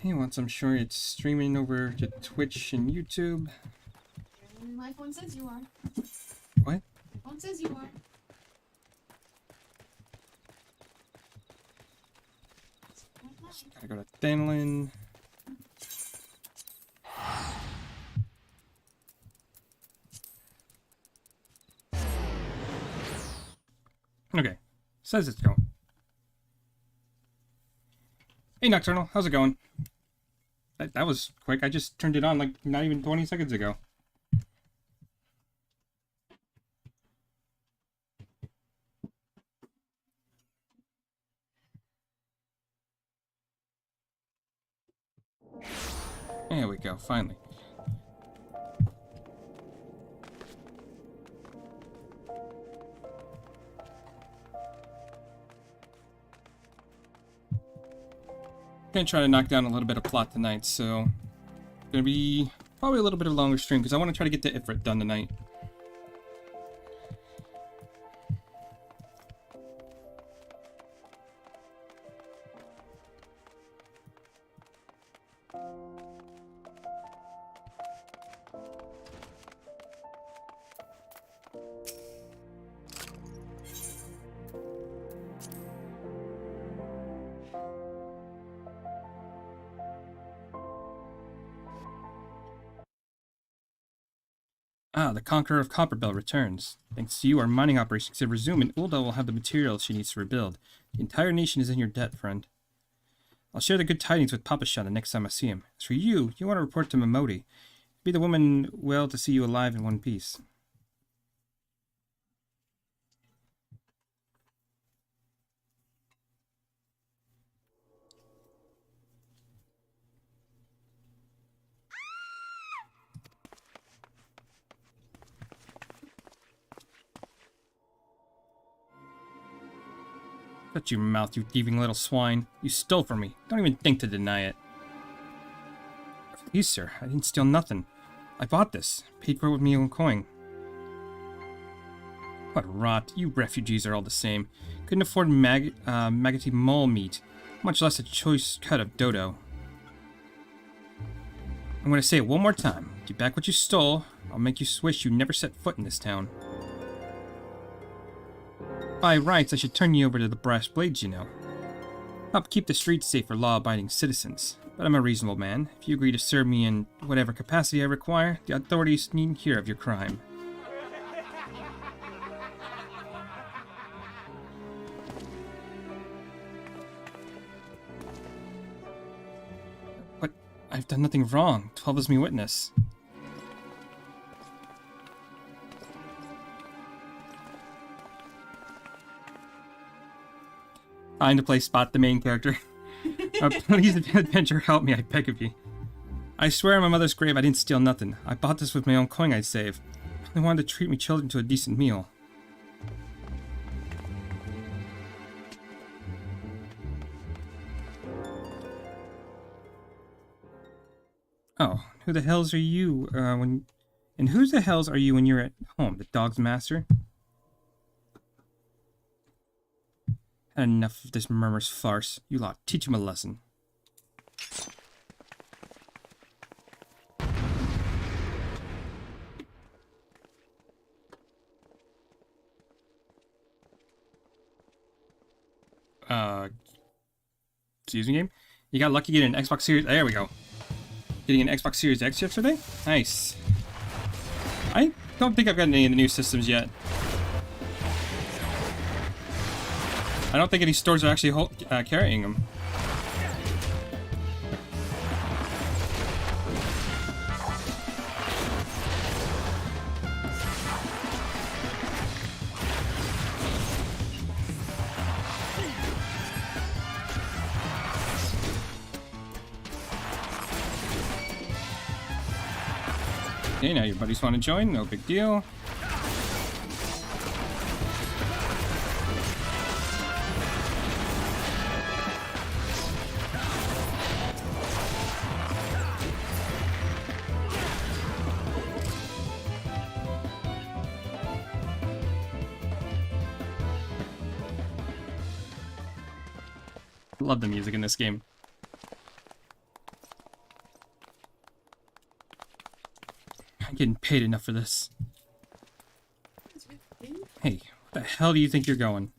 Hey, once I'm sure it's streaming over to Twitch and YouTube. My phone says you are. What? My phone says you are. Gotta go to Thanlin. Okay. Says it's going. Hey, Nocturnal. How's it going? That was quick. I just turned it on like not even 20 seconds ago. There we go, finally. Gonna try to knock down a little bit of plot tonight, so gonna be probably a little bit of a longer stream because I want to try to get the Ifrit done tonight. Ah, the Conqueror of Copperbell returns. Thanks to you, our mining operations have resumed, and Ulda will have the materials she needs to rebuild. The entire nation is in your debt, friend. I'll share the good tidings with Papashan the next time I see him. As for you, you want to report to Momodi. Be the woman well to see you alive in one piece. Shut your mouth, you thieving little swine. You stole from me. Don't even think to deny it. Please, sir, I didn't steal nothing. I bought this. Paid for it with me own coin. What rot. You refugees are all the same. Couldn't afford maggoty mole meat, much less a choice cut of dodo. I'm going to say it one more time. Get back what you stole. I'll make you wish you never set foot in this town. By rights, I should turn you over to the brass blades, you know. Help keep the streets safe for law-abiding citizens. But I'm a reasonable man. If you agree to serve me in whatever capacity I require, the authorities needn't hear of your crime. But I've done nothing wrong. 12 is me witness. Time to play Spot the main character. Please, adventure, help me, I beg of you. I swear on my mother's grave I didn't steal nothing. I bought this with my own coin I'd saved. They wanted to treat me children to a decent meal. Oh, who the hells are you, And who the hells are you when you're at home? The dog's master? Had enough of this murmurous farce. You lot, teach him a lesson. Excuse me, game? You got lucky getting an Xbox Series... There we go. Getting an Xbox Series X yesterday? Nice. I don't think I've gotten any of the new systems yet. I don't think any stores are actually carrying them. Okay, now your buddies want to join, no big deal. Love the music in this game. I'm getting paid enough for this. That's good thing. Hey, where the hell do you think you're going?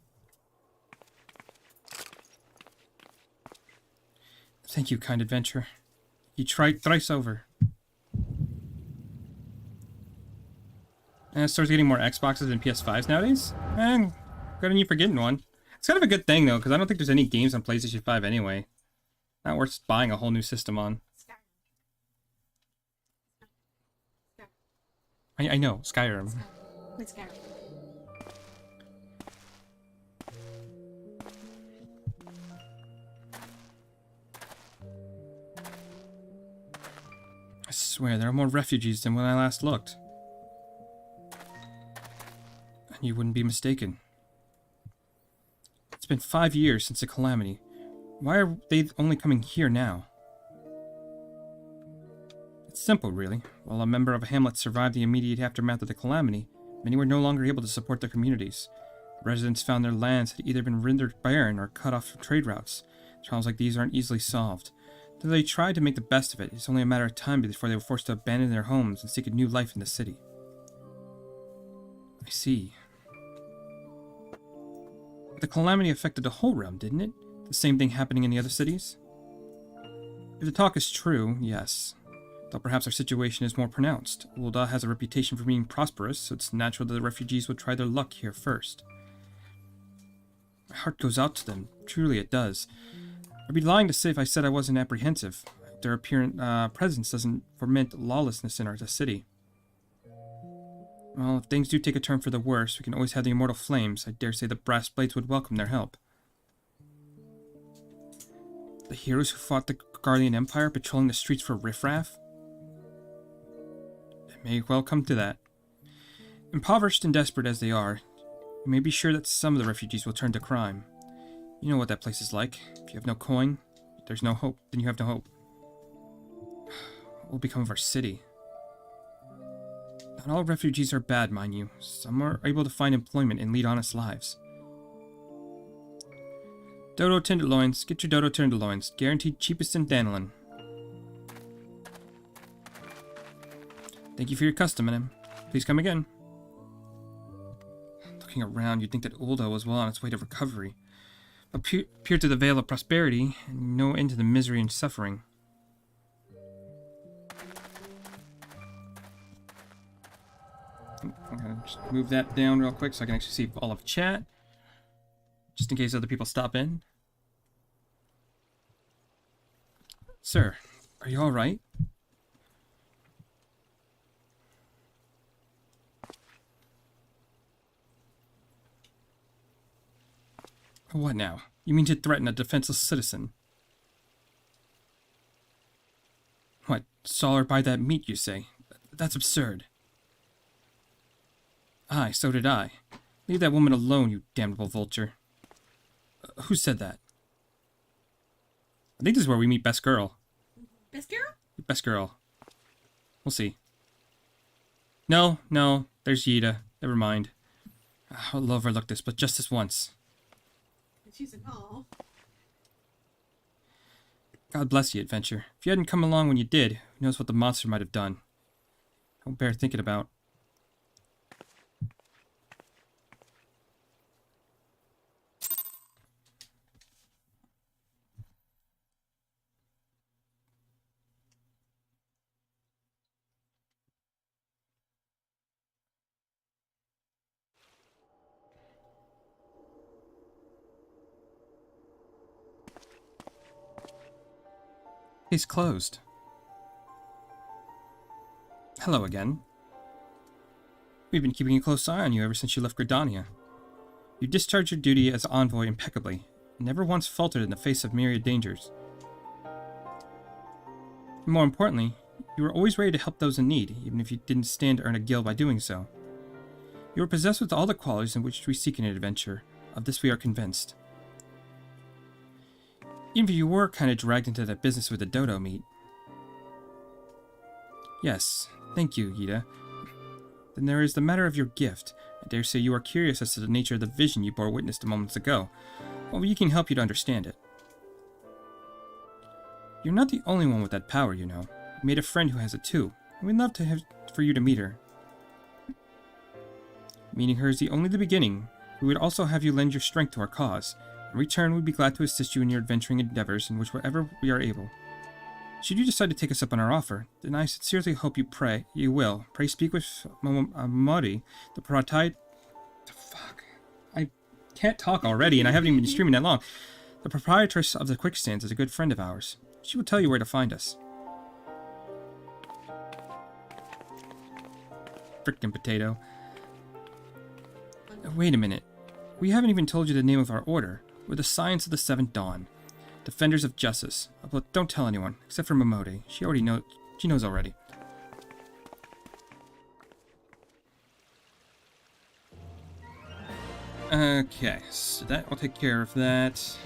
Thank you, kind adventurer. You tried thrice over. And stores getting more Xboxes and PS5s nowadays? Good on you for getting one. It's kind of a good thing, though, because I don't think there's any games on PlayStation 5 anyway. Not worth buying a whole new system on. I know, Skyrim. It's Skyrim. I swear, there are more refugees than when I last looked. And you wouldn't be mistaken. It's been 5 years since the calamity. Why are they only coming here now? It's simple, really. While a member of a hamlet survived the immediate aftermath of the calamity, many were no longer able to support their communities. The residents found their lands had either been rendered barren or cut off from trade routes. Troubles like these aren't easily solved. Though they tried to make the best of it, it's only a matter of time before they were forced to abandon their homes and seek a new life in the city. I see. The calamity affected the whole realm, didn't it? The same thing happening in the other cities? If the talk is true, yes. Though perhaps our situation is more pronounced. Ul'dah has a reputation for being prosperous, so it's natural that the refugees would try their luck here first. My heart goes out to them. Truly it does. I'd be lying to say if I said I wasn't apprehensive. Their apparent presence doesn't foment lawlessness in our city. Well, if things do take a turn for the worse, we can always have the immortal flames. I dare say the brass blades would welcome their help. The heroes who fought the Guardian Empire patrolling the streets for riffraff? It may well come to that. Impoverished and desperate as they are, you may be sure that some of the refugees will turn to crime. You know what that place is like. If you have no coin, there's no hope, then you have no hope. What will become of our city? Not all refugees are bad, mind you. Some are able to find employment and lead honest lives. Dodo tenderloins. Get your dodo tenderloins. Guaranteed cheapest in Danilin. Thank you for your custom, madam. Please come again. Looking around, you'd think that Ul'dah was well on its way to recovery. But peer through the veil of prosperity, and no end to the misery and suffering. I'm gonna just move that down real quick so I can actually see all of chat. Just in case other people stop in. Sir, are you alright? What now? You mean to threaten a defenseless citizen? What, saw her buy that meat, you say? That's absurd. Aye, so did I. Leave that woman alone, you damnable vulture. Who said that? I think this is where we meet Best Girl. Best girl? Best Girl. We'll see. No, there's Yida. Never mind. I'll overlook this, but just this once. She's an all. God bless you, adventure. If you hadn't come along when you did, who knows what the monster might have done. Don't bear thinking about. Case closed. Hello again. We've been keeping a close eye on you ever since you left Gridania. You discharged your duty as envoy impeccably, and never once faltered in the face of myriad dangers. And more importantly, you were always ready to help those in need, even if you didn't stand to earn a gil by doing so. You were possessed with all the qualities in which we seek in an adventure. Of this we are convinced. Even if you were kind of dragged into that business with the dodo meat. Yes, thank you, Yida. Then there is the matter of your gift. I dare say you are curious as to the nature of the vision you bore witness to moments ago. Well, we can help you to understand it. You're not the only one with that power, you know. You made a friend who has it too. We'd love for you to meet her. Meeting her is only the beginning. We would also have you lend your strength to our cause. In return, we'd be glad to assist you in your adventuring endeavors in whichever we are able. Should you decide to take us up on our offer, then I sincerely hope you will. Pray speak with Mori, the prototype. Fuck. I can't talk already, and I haven't even been streaming that long. The proprietress of the Quicksands is a good friend of ours. She will tell you where to find us. Frickin' potato. Wait a minute. We haven't even told you the name of our order. We're the Scions of the Seventh Dawn. Defenders of Justice. But don't tell anyone, except for Momode. She knows already. Okay, so that will take care of that.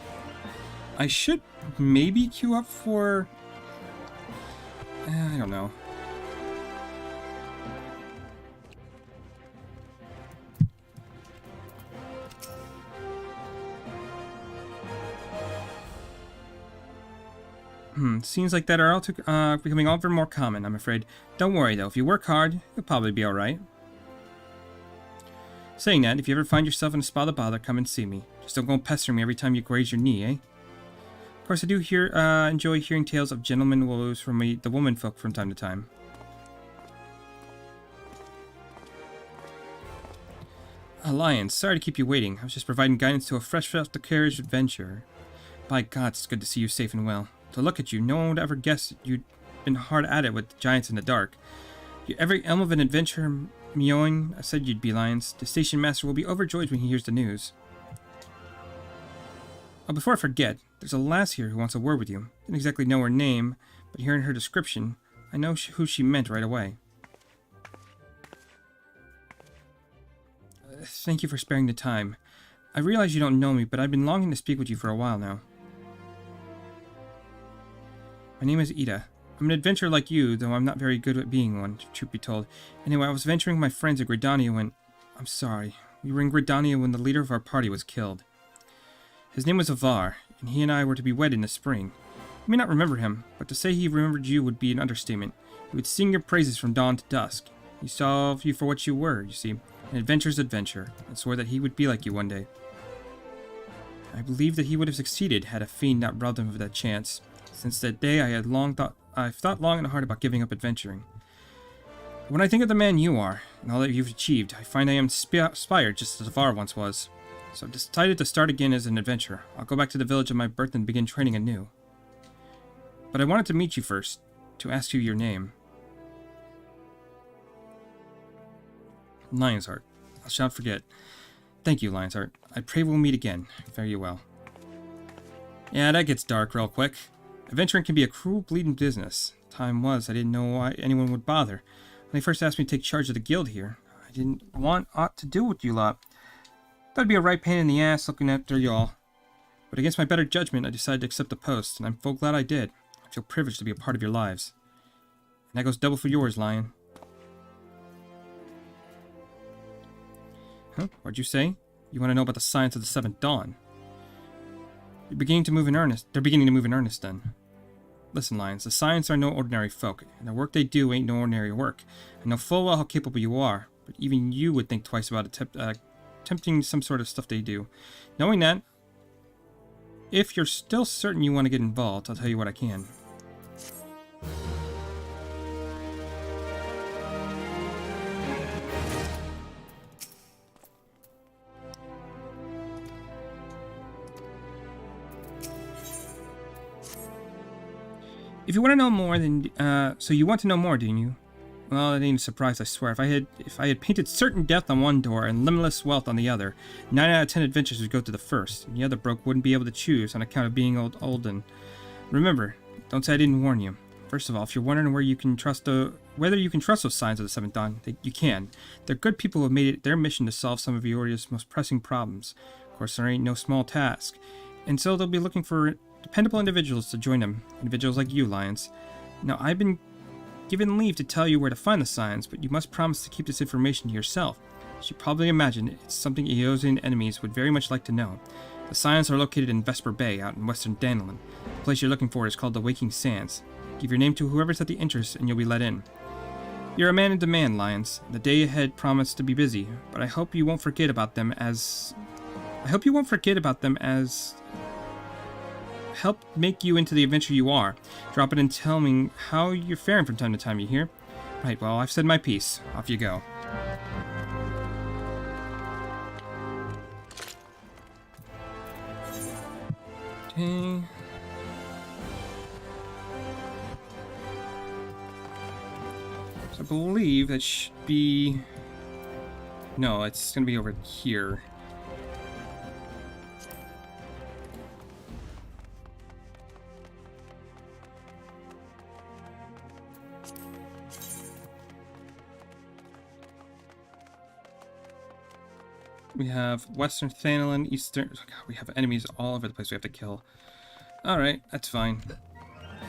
I should maybe queue up for... I don't know. Scenes like that are becoming ever more common, I'm afraid. Don't worry, though. If you work hard, you'll probably be alright. Saying that, if you ever find yourself in a spot of bother, come and see me. Just don't go pestering me every time you graze your knee, eh? Of course, I do enjoy hearing tales of gentlemen woes from the womenfolk from time to time. Lion, sorry to keep you waiting. I was just providing guidance to a fresh-off-the-carriage adventurer. By God, it's good to see you safe and well. To look at you, no one would ever guess you'd been hard at it with giants in the dark. You're every elm of an adventurer, Mioing. I said you'd be, Lions. The station master will be overjoyed when he hears the news. Oh, before I forget, there's a lass here who wants a word with you. Didn't exactly know her name, but hearing her description, I know who she meant right away. Thank you for sparing the time. I realize you don't know me, but I've been longing to speak with you for a while now. My name is Ida. I'm an adventurer like you, though I'm not very good at being one, truth be told. Anyway, I was venturing with my friends at Gridania when... I'm sorry. We were in Gridania when the leader of our party was killed. His name was Avar, and he and I were to be wed in the spring. You may not remember him, but to say he remembered you would be an understatement. He would sing your praises from dawn to dusk. He saw you for what you were, you see, an adventurer's adventure, and swore that he would be like you one day. I believe that he would have succeeded had a fiend not robbed him of that chance. Since that day, I've thought long and hard about giving up adventuring. When I think of the man you are, and all that you've achieved, I find I am inspired just as Avar once was. So I've decided to start again as an adventurer. I'll go back to the village of my birth and begin training anew. But I wanted to meet you first, to ask you your name. Lion's-Heart. I shan't forget. Thank you, Lion's-Heart. I pray we'll meet again. Fare you well. Yeah, that gets dark real quick. Adventuring can be a cruel, bleeding business. Time was, I didn't know why anyone would bother. When they first asked me to take charge of the guild here, I didn't want aught to do with you lot. Thought it'd be a right pain in the ass looking after y'all. But against my better judgment, I decided to accept the post, and I'm full glad I did. I feel privileged to be a part of your lives. And that goes double for yours, Lion. Huh? What'd you say? You want to know about the Scions of the Seventh Dawn? They're beginning to move in earnest, then. Listen, Lions, the Scions are no ordinary folk, and the work they do ain't no ordinary work. I know full well how capable you are, but even you would think twice about attempting some sort of stuff they do. Knowing that, if you're still certain you want to get involved, I'll tell you what I can. If you want to know more, then so you want to know more, didn't you? Well, it ain't a surprise, I swear. If I had painted certain death on one door and limitless wealth on the other, 9 out of 10 adventures would go to the first, and the other broke wouldn't be able to choose on account of being olden. Remember, don't say I didn't warn you. First of all, if you're wondering whether you can trust those Scions of the Seventh Dawn, you can. They're good people who have made it their mission to solve some of your area's most pressing problems. Of course, there ain't no small task, and so they'll be looking for dependable individuals to join them. Individuals like you, Lions. Now, I've been given leave to tell you where to find the Scions, but you must promise to keep this information to yourself. As you probably imagine, it's something Eosian enemies would very much like to know. The Scions are located in Vesper Bay, out in western Danelin. The place you're looking for is called the Waking Sands. Give your name to whoever's at the entrance, and you'll be let in. You're a man in demand, Lions. The day ahead promised to be busy, but I hope you won't forget about them as... help make you into the adventurer you are. Drop it and tell me how you're faring from time to time, you hear? Right, well, I've said my piece. Off you go. Okay. So I believe that should be... No, it's gonna be over here. We have Western Thanalan, Eastern... God, we have enemies all over the place we have to kill. Alright, that's fine.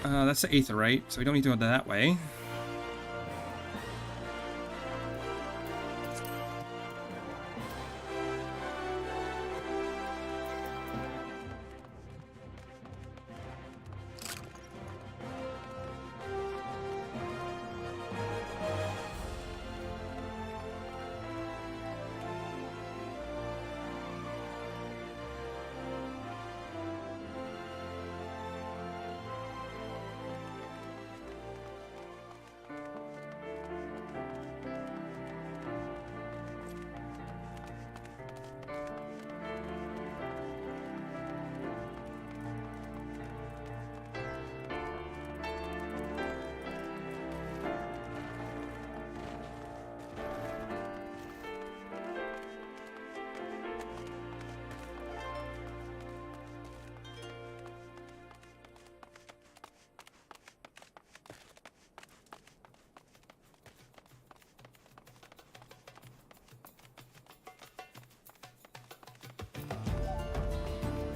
That's the Aetherite, so we don't need to go that way.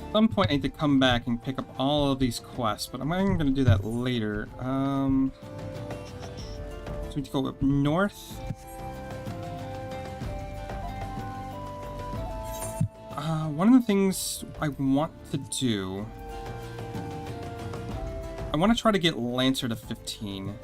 At some point I need to come back and pick up all of these quests, but I'm going to do that later. So we need to go up north. One of the things I want to do... I want to try to get Lancer to 15.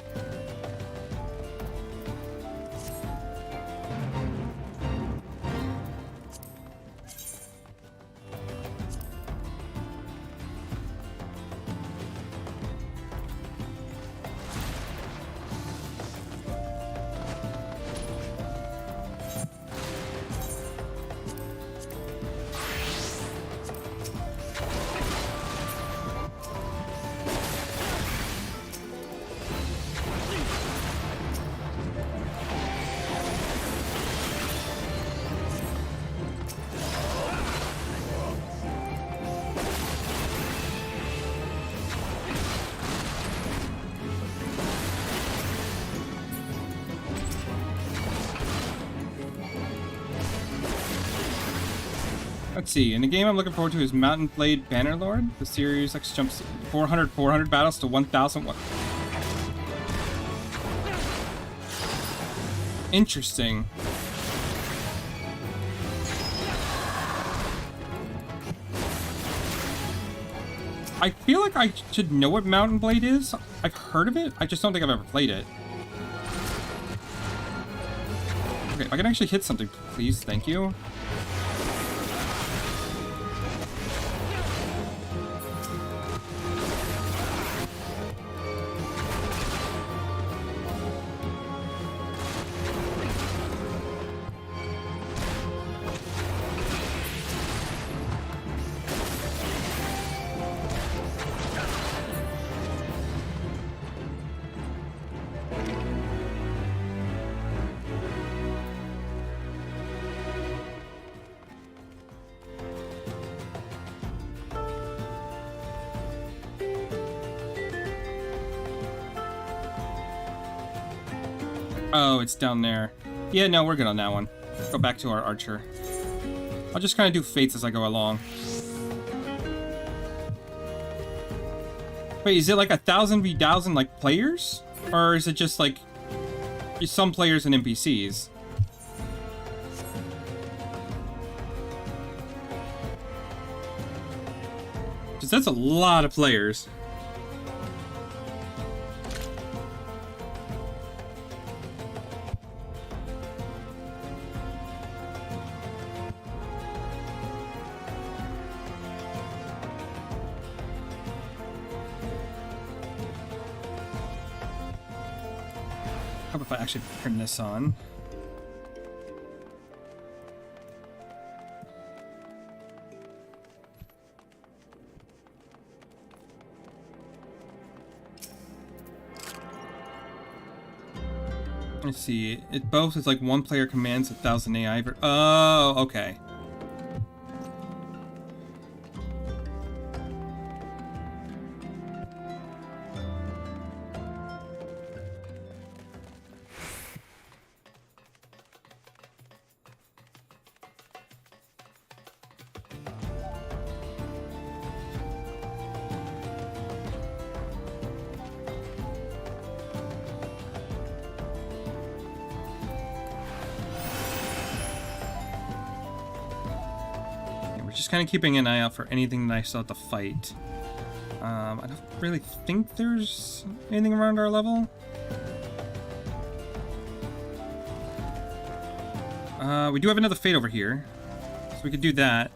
Let's see, and the game I'm looking forward to is Mountain Blade Bannerlord. The Series X jumps 400 battles to 1,000. Interesting. I feel like I should know what Mountain Blade is. I've heard of it, I just don't think I've ever played it. Okay, if I can actually hit something, please, thank you. Oh, it's down there. Yeah, no, we're good on that one. Go back to our archer. I'll just kind of do fates as I go along. Wait, is it like 1,000 v 1,000 like players? Or is it just like some players and NPCs? Because that's a lot of players. help if I actually turn this on. Let's see. It both is like one player commands 1,000 AI. Oh, okay. Just kind of keeping an eye out for anything that I still have to fight. I don't really think there's anything around our level. We do have another fate over here, so we could do that.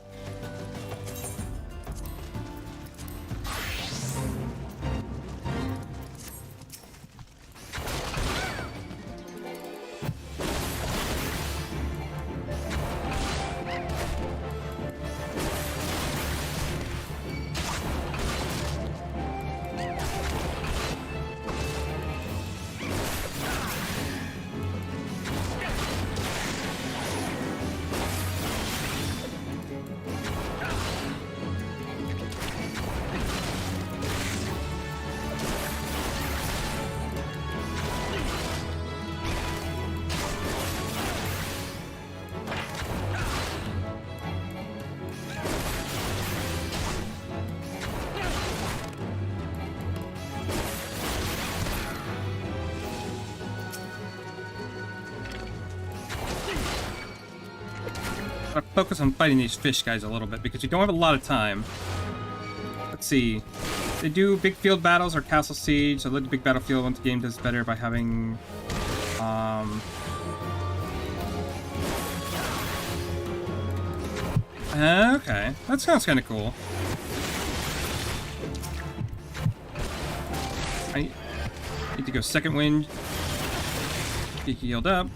Gotta focus on fighting these fish guys a little bit because we don't have a lot of time. Let's see. They do big field battles or castle siege. So let the big battlefield once the game does better by having okay. That sounds kinda cool. I need to go second wind. Get healed up.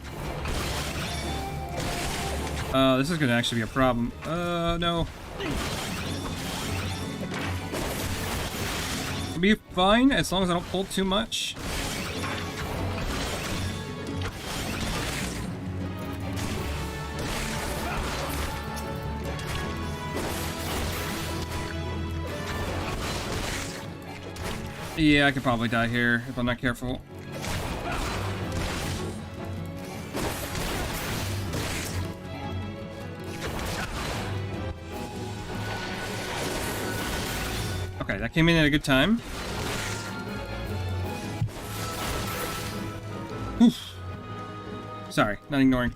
This is gonna actually be a problem. No. It'll be fine as long as I don't pull too much. Yeah, I could probably die here if I'm not careful. Okay, that came in at a good time. Oof. Sorry, not ignoring.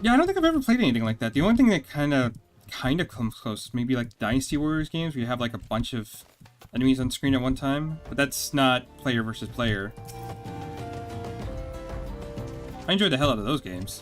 Yeah, I don't think I've ever played anything like that. The only thing that kind of comes close, maybe like Dynasty Warriors games, where you have like a bunch of enemies on screen at one time, but that's not player versus player. I enjoyed the hell out of those games.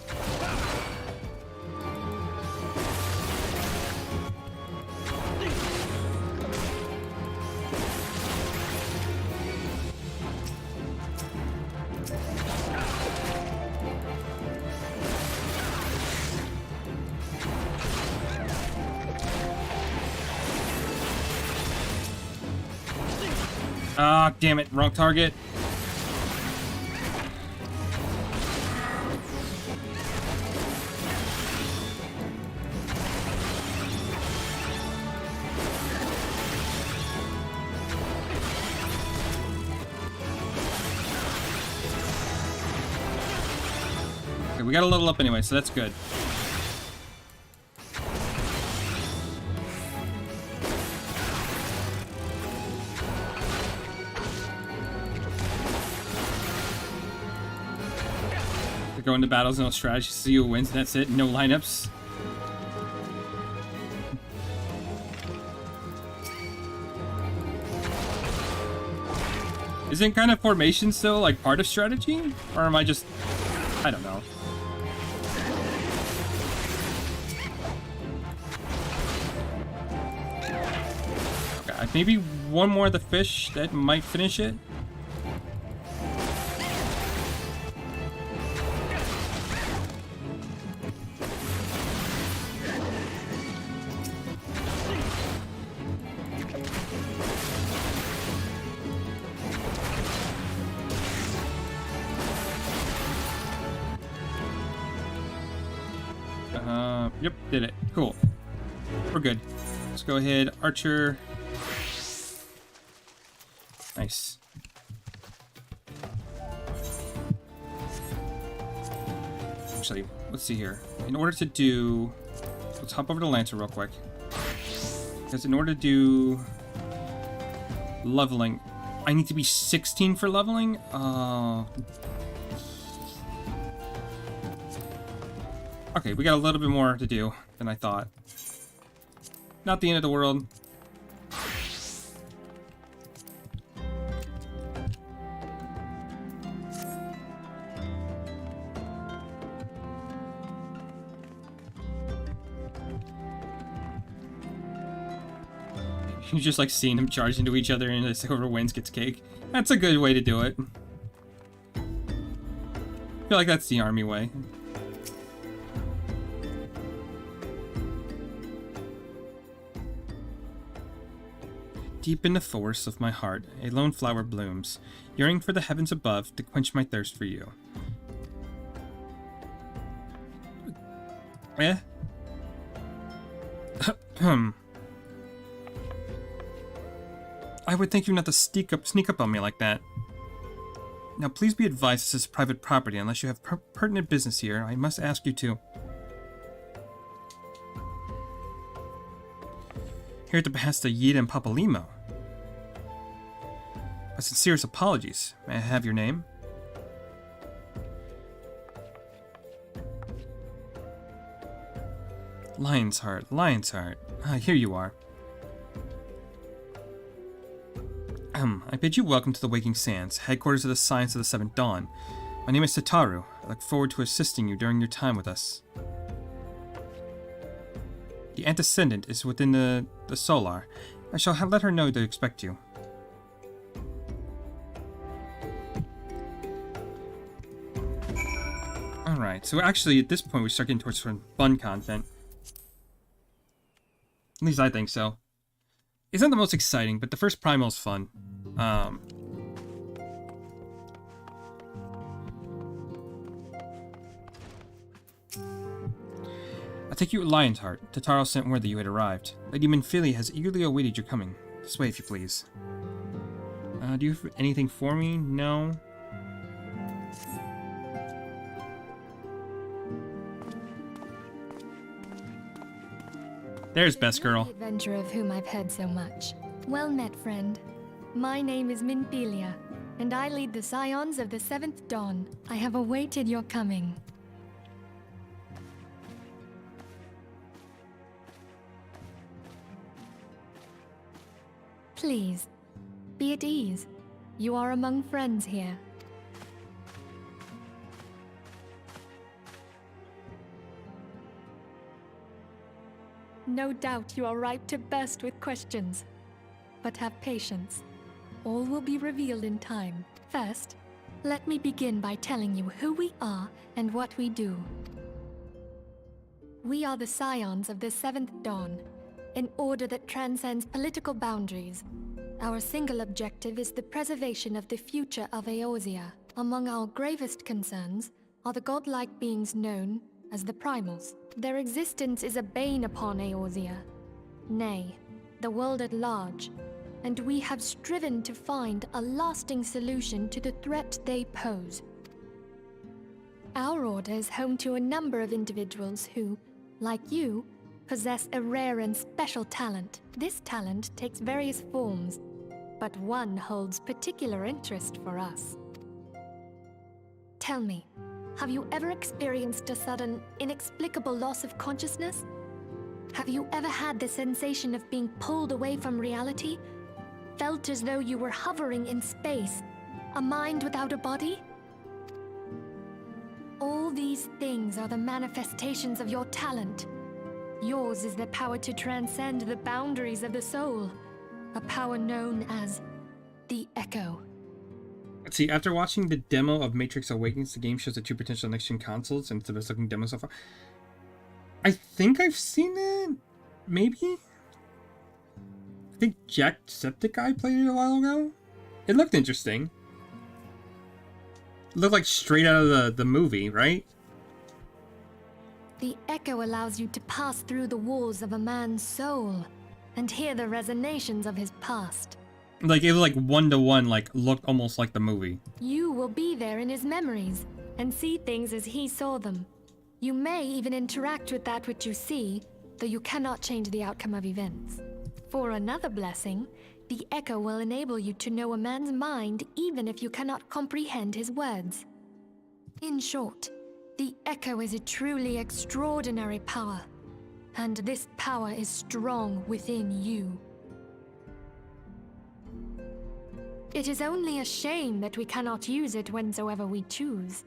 Ah, damn it, wrong target. Okay, we got a little up anyway, so that's good. Go into battles, no strategy, see who wins, and that's it. No lineups. Isn't kind of formation still like part of strategy? Or am I just... I don't know. Okay, maybe one more of the fish that might finish it. Yep, did it. Cool. We're good. Let's go ahead. Archer. Nice. Actually, let's see here. In order to do... Let's hop over to Lancer real quick. Because in order to do... leveling, I need to be 16 for leveling? Okay, we got a little bit more to do than I thought. Not the end of the world. You just like seeing them charge into each other and whoever wins gets cake. That's a good way to do it. I feel like that's the army way. Deep in the forests of my heart, a lone flower blooms, yearning for the heavens above to quench my thirst for you. Eh? I would think you not to sneak up on me like that. Now please be advised this is private property. Unless you have pertinent business here, I must ask you to. Here at the behest of Yida and Papalimo. My sincerest apologies. May I have your name? Lion's Heart, Lion's Heart. Ah, here you are. I bid you welcome to the Waking Sands, headquarters of the Scions of the Seventh Dawn. My name is Sataru. I look forward to assisting you during your time with us. The antecedent is within the Solar. I shall let her know to expect you. Alright, so actually at this point we start getting towards some fun content. At least I think so. It's not the most exciting, but the first primal is fun. I take you at Lion's Heart. Tataro sent word that you had arrived. Lady Minfili has eagerly awaited your coming. This way, if you please. Do you have anything for me? No? There's Best Girl. The adventurer of whom I've heard so much. Well met, friend. My name is Minfilia, and I lead the Scions of the Seventh Dawn. I have awaited your coming. Please, be at ease. You are among friends here. No doubt you are ripe to burst with questions. But have patience. All will be revealed in time. First, let me begin by telling you who we are and what we do. We are the Scions of the Seventh Dawn, an order that transcends political boundaries. Our single objective is the preservation of the future of Eorzea. Among our gravest concerns are the godlike beings known as the Primals. Their existence is a bane upon Eorzea, nay, the world at large, and we have striven to find a lasting solution to the threat they pose. Our order is home to a number of individuals who, like you, possess a rare and special talent. This talent takes various forms, but one holds particular interest for us. Tell me, have you ever experienced a sudden, inexplicable loss of consciousness? Have you ever had the sensation of being pulled away from reality? Felt as though you were hovering in space, a mind without a body? All these things are the manifestations of your talent. Yours is the power to transcend the boundaries of the soul, a power known as the Echo. Let's see, after watching the demo of Matrix Awakens, the game shows the two potential next-gen consoles, and it's the best-looking demo so far. I think I've seen it? Maybe? I think Jacksepticeye played it a while ago? It looked interesting. It looked like straight out of the movie, right? The echo allows you to pass through the walls of a man's soul and hear the resonations of his past. Like, it was like 1-to-1, like, looked almost like the movie. You will be there in his memories and see things as he saw them. You may even interact with that which you see, though you cannot change the outcome of events. For another blessing, the echo will enable you to know a man's mind even if you cannot comprehend his words. In short, the echo is a truly extraordinary power, and this power is strong within you. It is only a shame that we cannot use it whensoever we choose.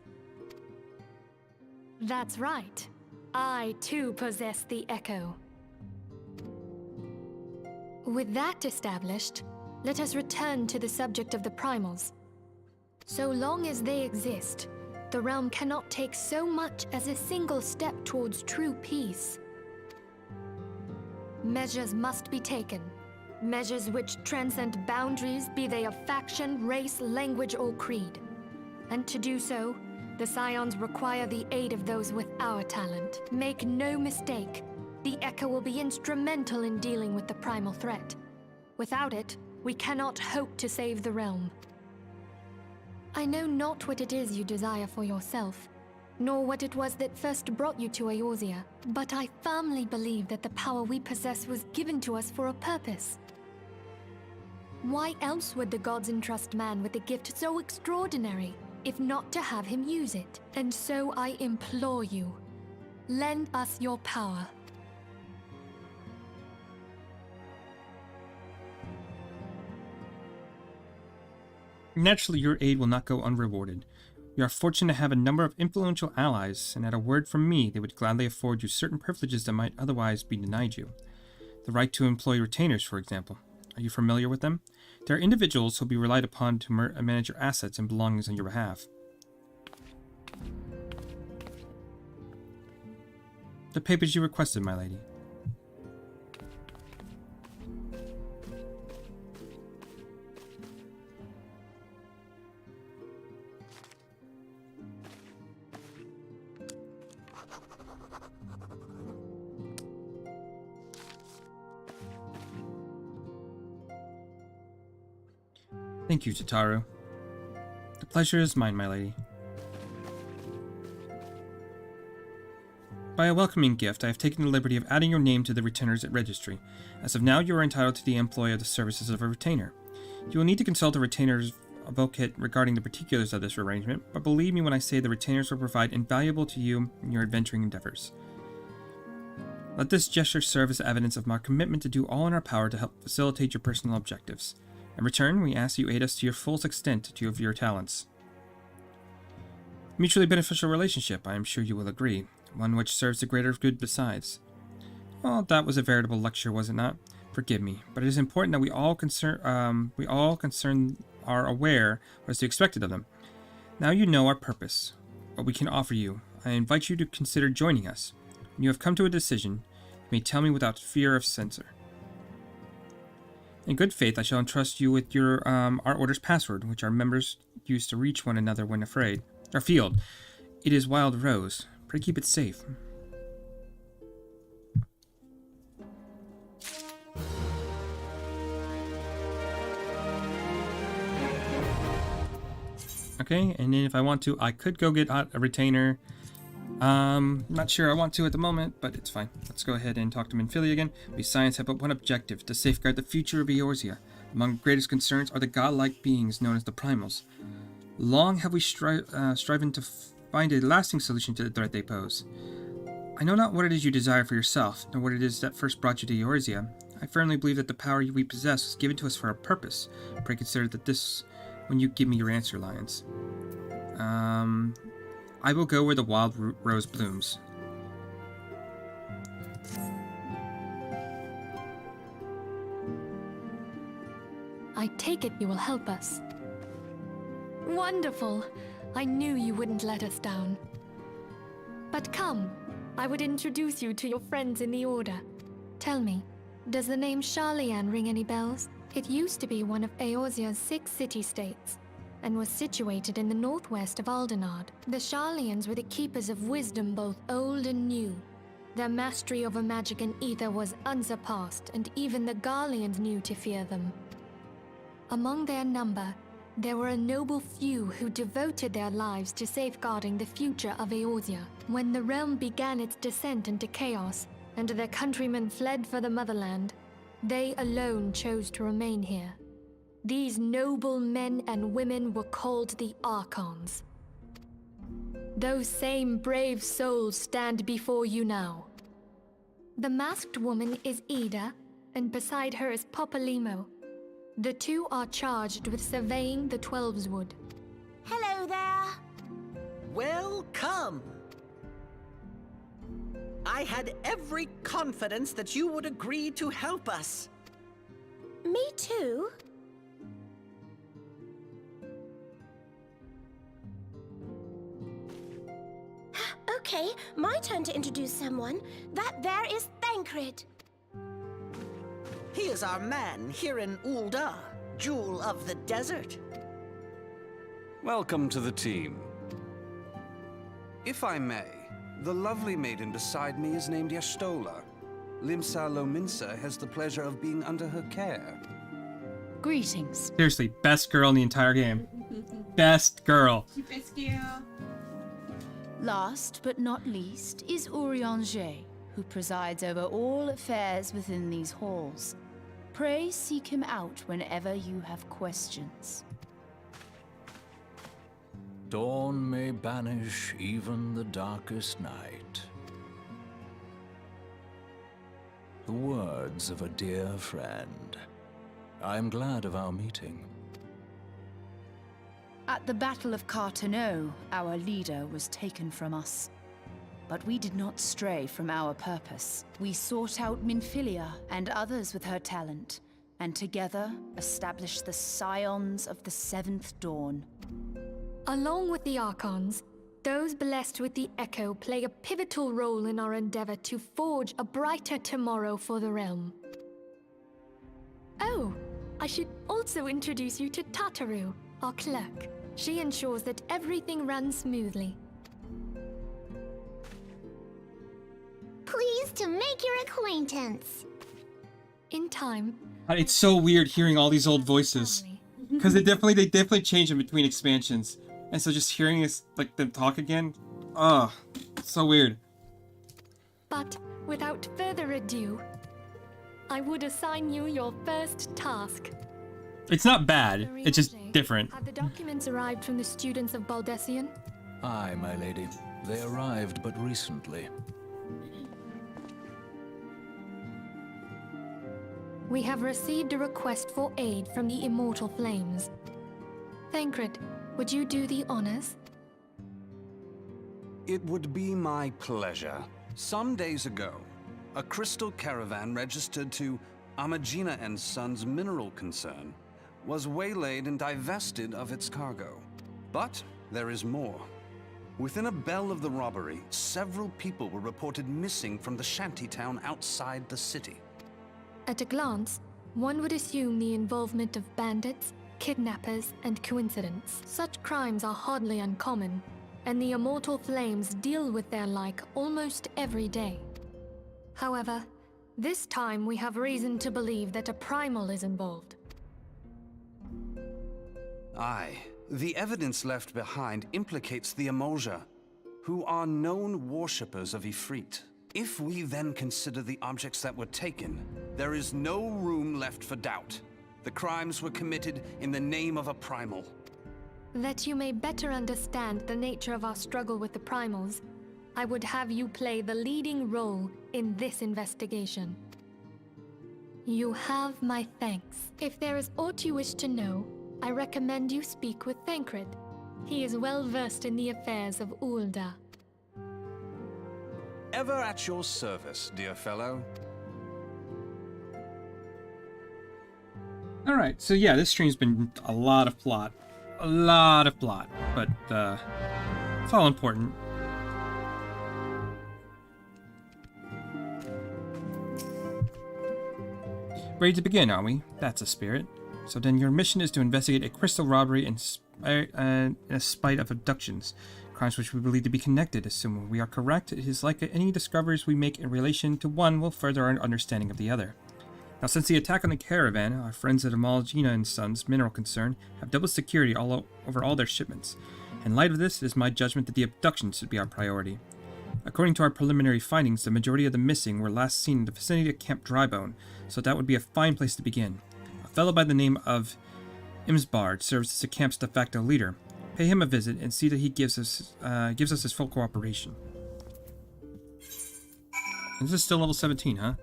That's right. I too possess the echo. With that established, let us return to the subject of the primals. So long as they exist, the realm cannot take so much as a single step towards true peace. Measures must be taken. Measures which transcend boundaries, be they of faction, race, language, or creed. And to do so, the Scions require the aid of those with our talent. Make no mistake, the Echo will be instrumental in dealing with the primal threat. Without it, we cannot hope to save the realm. I know not what it is you desire for yourself, nor what it was that first brought you to Eorzea, but I firmly believe that the power we possess was given to us for a purpose. Why else would the gods entrust man with a gift so extraordinary, if not to have him use it? And so I implore you, lend us your power. Naturally, your aid will not go unrewarded. We are fortunate to have a number of influential allies, and at a word from me, they would gladly afford you certain privileges that might otherwise be denied you. The right to employ retainers, for example. Are you familiar with them? They are individuals who will be relied upon to manage your assets and belongings on your behalf. The papers you requested, my lady. Thank you, Tataru. The pleasure is mine, my lady. By a welcoming gift, I have taken the liberty of adding your name to the retainer's registry. As of now, you are entitled to the employ of the services of a retainer. You will need to consult a retainer's advocate regarding the particulars of this arrangement, but believe me when I say the retainers will provide invaluable to you in your adventuring endeavors. Let this gesture serve as evidence of my commitment to do all in our power to help facilitate your personal objectives. In return, we ask you aid us to your fullest extent of your talents. Mutually beneficial relationship, I am sure you will agree. One which serves the greater good besides. Well, that was a veritable lecture, was it not? Forgive me, but it is important that we all concerned are aware what is to be expected of them. Now you know our purpose, what we can offer you. I invite you to consider joining us. When you have come to a decision, you may tell me without fear of censor. In good faith, I shall entrust you with our order's password, which our members use to reach one another when afraid. Our field. It is Wild Rose. Pray keep it safe. Okay, and then if I want to, I could go get a retainer. Not sure I want to at the moment, but it's fine. Let's go ahead and talk to Minfilia again. We Scions have but one objective, to safeguard the future of Eorzea. Among greatest concerns are the godlike beings known as the Primals. Long have we striven to find a lasting solution to the threat they pose. I know not what it is you desire for yourself, nor what it is that first brought you to Eorzea. I firmly believe that the power we possess was given to us for a purpose. Pray consider that this when you give me your answer, Lions. I will go where the wild rose blooms. I take it you will help us. Wonderful! I knew you wouldn't let us down. But come, I would introduce you to your friends in the Order. Tell me, does the name Sharlayan ring any bells? It used to be one of Eorzea's 6 city-states, and was situated in the northwest of Aldenard. The Sharlians were the keepers of wisdom both old and new. Their mastery over magic and ether was unsurpassed, and even the Garleans knew to fear them. Among their number, there were a noble few who devoted their lives to safeguarding the future of Eorzea. When the realm began its descent into chaos, and their countrymen fled for the motherland, they alone chose to remain here. These noble men and women were called the Archons. Those same brave souls stand before you now. The masked woman is Ida, and beside her is Popolimo. The two are charged with surveying the Twelveswood. Hello there. Welcome. I had every confidence that you would agree to help us. Me too. Okay, my turn to introduce someone. That there is Thancred. He is our man here in Ul'dah, Jewel of the Desert. Welcome to the team. If I may, the lovely maiden beside me is named Y'shtola. Limsa Lominsa has the pleasure of being under her care. Greetings. Seriously, best girl in the entire game. Best girl. Best girl. Last but not least is Urianger, who presides over all affairs within these halls. Pray seek him out whenever you have questions. Dawn may banish even the darkest night. The words of a dear friend. I am glad of our meeting. At the Battle of Carteneau, our leader was taken from us. But we did not stray from our purpose. We sought out Minfilia and others with her talent, and together established the Scions of the Seventh Dawn. Along with the Archons, those blessed with the Echo play a pivotal role in our endeavor to forge a brighter tomorrow for the realm. Oh, I should also introduce you to Tataru, our clerk. She ensures that everything runs smoothly. Pleased to make your acquaintance. In time, It's so weird hearing all these old voices. Because they definitely change in between expansions. And so just hearing this, like, them talk again, so weird. but without further ado, I would assign you your first task. It's not bad, it's just different. Have the documents arrived from the students of Baldessian? Aye, my lady. They arrived but recently. We have received a request for aid from the Immortal Flames. Thancred, would you do the honors? It would be my pleasure. Some days ago, a crystal caravan registered to Amagina and Sons mineral concern was waylaid and divested of its cargo. But there is more. Within a bell of the robbery, several people were reported missing from the shantytown outside the city. At a glance, one would assume the involvement of bandits, kidnappers, and coincidence. Such crimes are hardly uncommon, and the Immortal Flames deal with their like almost every day. However, this time we have reason to believe that a primal is involved. Aye, the evidence left behind implicates the Emulja, who are known worshippers of Ifrit. If we then consider the objects that were taken, there is no room left for doubt. The crimes were committed in the name of a primal. That you may better understand the nature of our struggle with the primals, I would have you play the leading role in this investigation. You have my thanks. If there is aught you wish to know, I recommend you speak with Thancred. He is well versed in the affairs of Ul'dah. Ever at your service, dear fellow. Alright, so yeah, this stream's been a lot of plot. But, it's all important. Ready to begin, are we? That's a spirit. So then your mission is to investigate a crystal robbery in a spite of abductions. Crimes which we believe to be connected. Assuming we are correct, it is like any discoveries we make in relation to one will further our understanding of the other. Now, since the attack on the caravan, our friends at Amalgina and Sons Mineral Concern have doubled security over all their shipments. In light of this, it is my judgment that the abductions should be our priority. According to our preliminary findings, the majority of the missing were last seen in the vicinity of Camp Drybone, so that would be a fine place to begin. A fellow by the name of Imsbard serves as the camp's de facto leader. Pay him a visit and see that he gives us his full cooperation. This is still level 17, huh?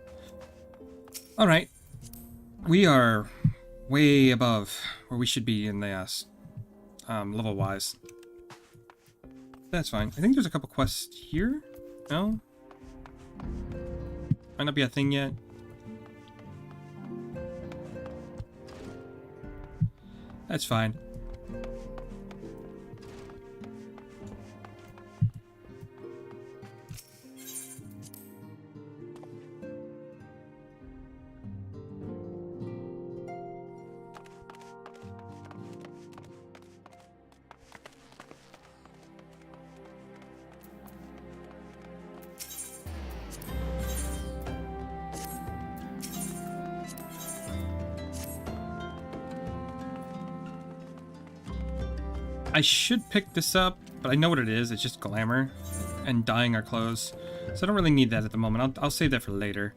Alright. We are way above where we should be in the level-wise. That's fine. I think there's a couple quests here. No? Might not be a thing yet. That's fine. I should pick this up, but I know what it is. It's just glamour and dyeing our clothes. So I don't really need that at the moment. I'll save that for later.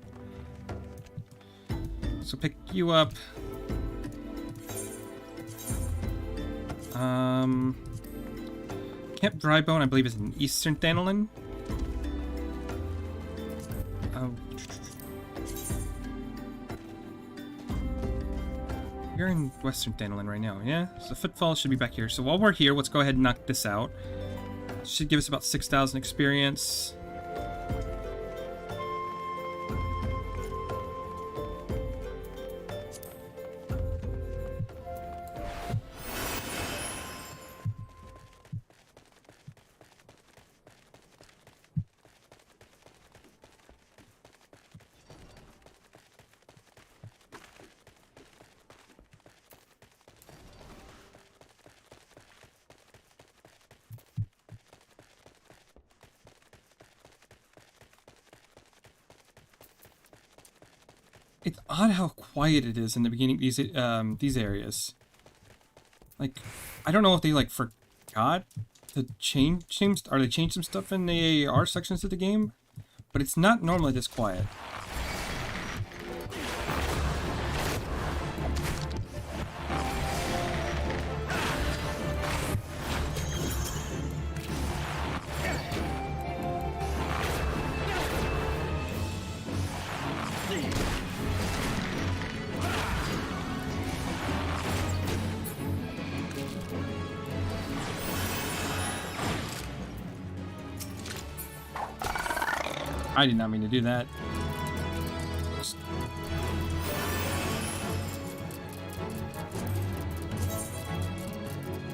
So pick you up. Camp Drybone, I believe, is in Eastern Thanolin. You're in Western Thanolin right now, yeah? So Footfall should be back here. So while we're here, let's go ahead and knock this out. Should give us about 6,000 experience. It's odd how quiet it is in the beginning of these areas. Like, I don't know if they like forgot to change things, or they changed some stuff in the ARR sections of the game, but it's not normally this quiet. I did not mean to do that.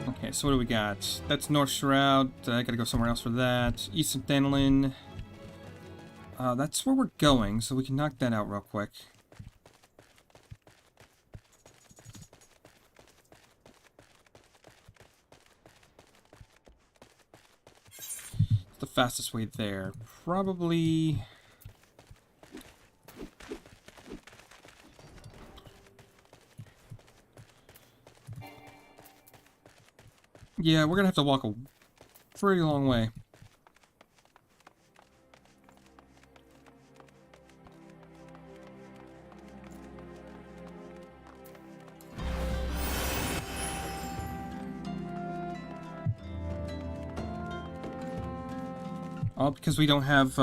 Okay, so what do we got? That's North Shroud. I gotta go somewhere else for that. Eastern Thanolin. That's where we're going, so we can knock that out real quick. The fastest way there. Probably... yeah, we're gonna have to walk a pretty long way. All because we don't have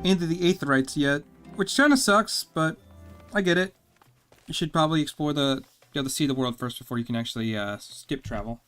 into the Aetherites yet, which kind of sucks, but I get it. You should probably explore be able to see the world first before you can actually skip travel.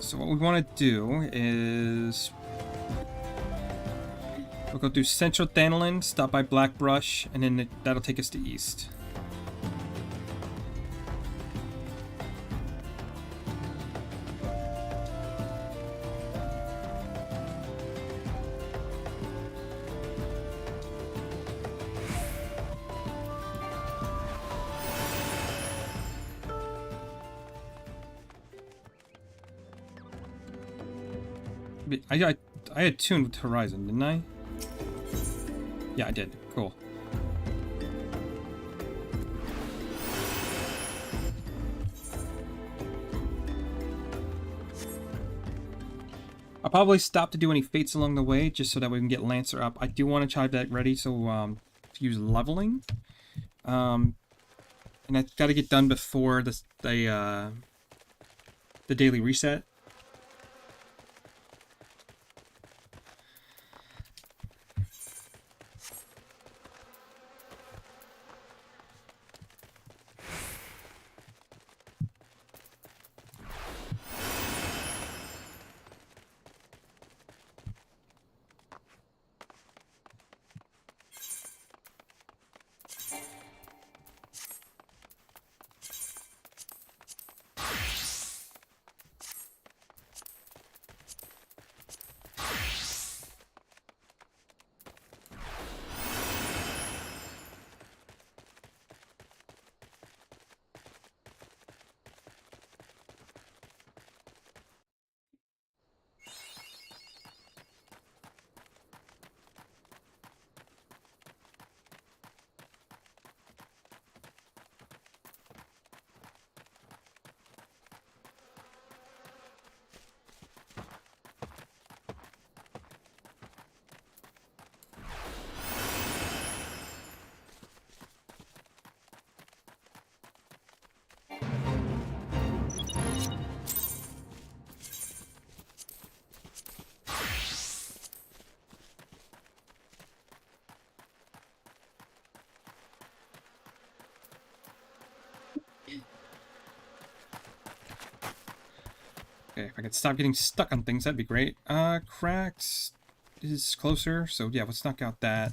So what we want to do is we'll go through Central Thanalan, stop by Blackbrush, and then that'll take us to East. I had tuned with Horizon, didn't I? Yeah, I did. Cool. I'll probably stop to do any fates along the way, just so that we can get Lancer up. I do want to try that ready, so to use leveling. And I got to get done before the daily reset. Okay, if I could stop getting stuck on things, that'd be great. Cracks is closer, so yeah, let's knock out that.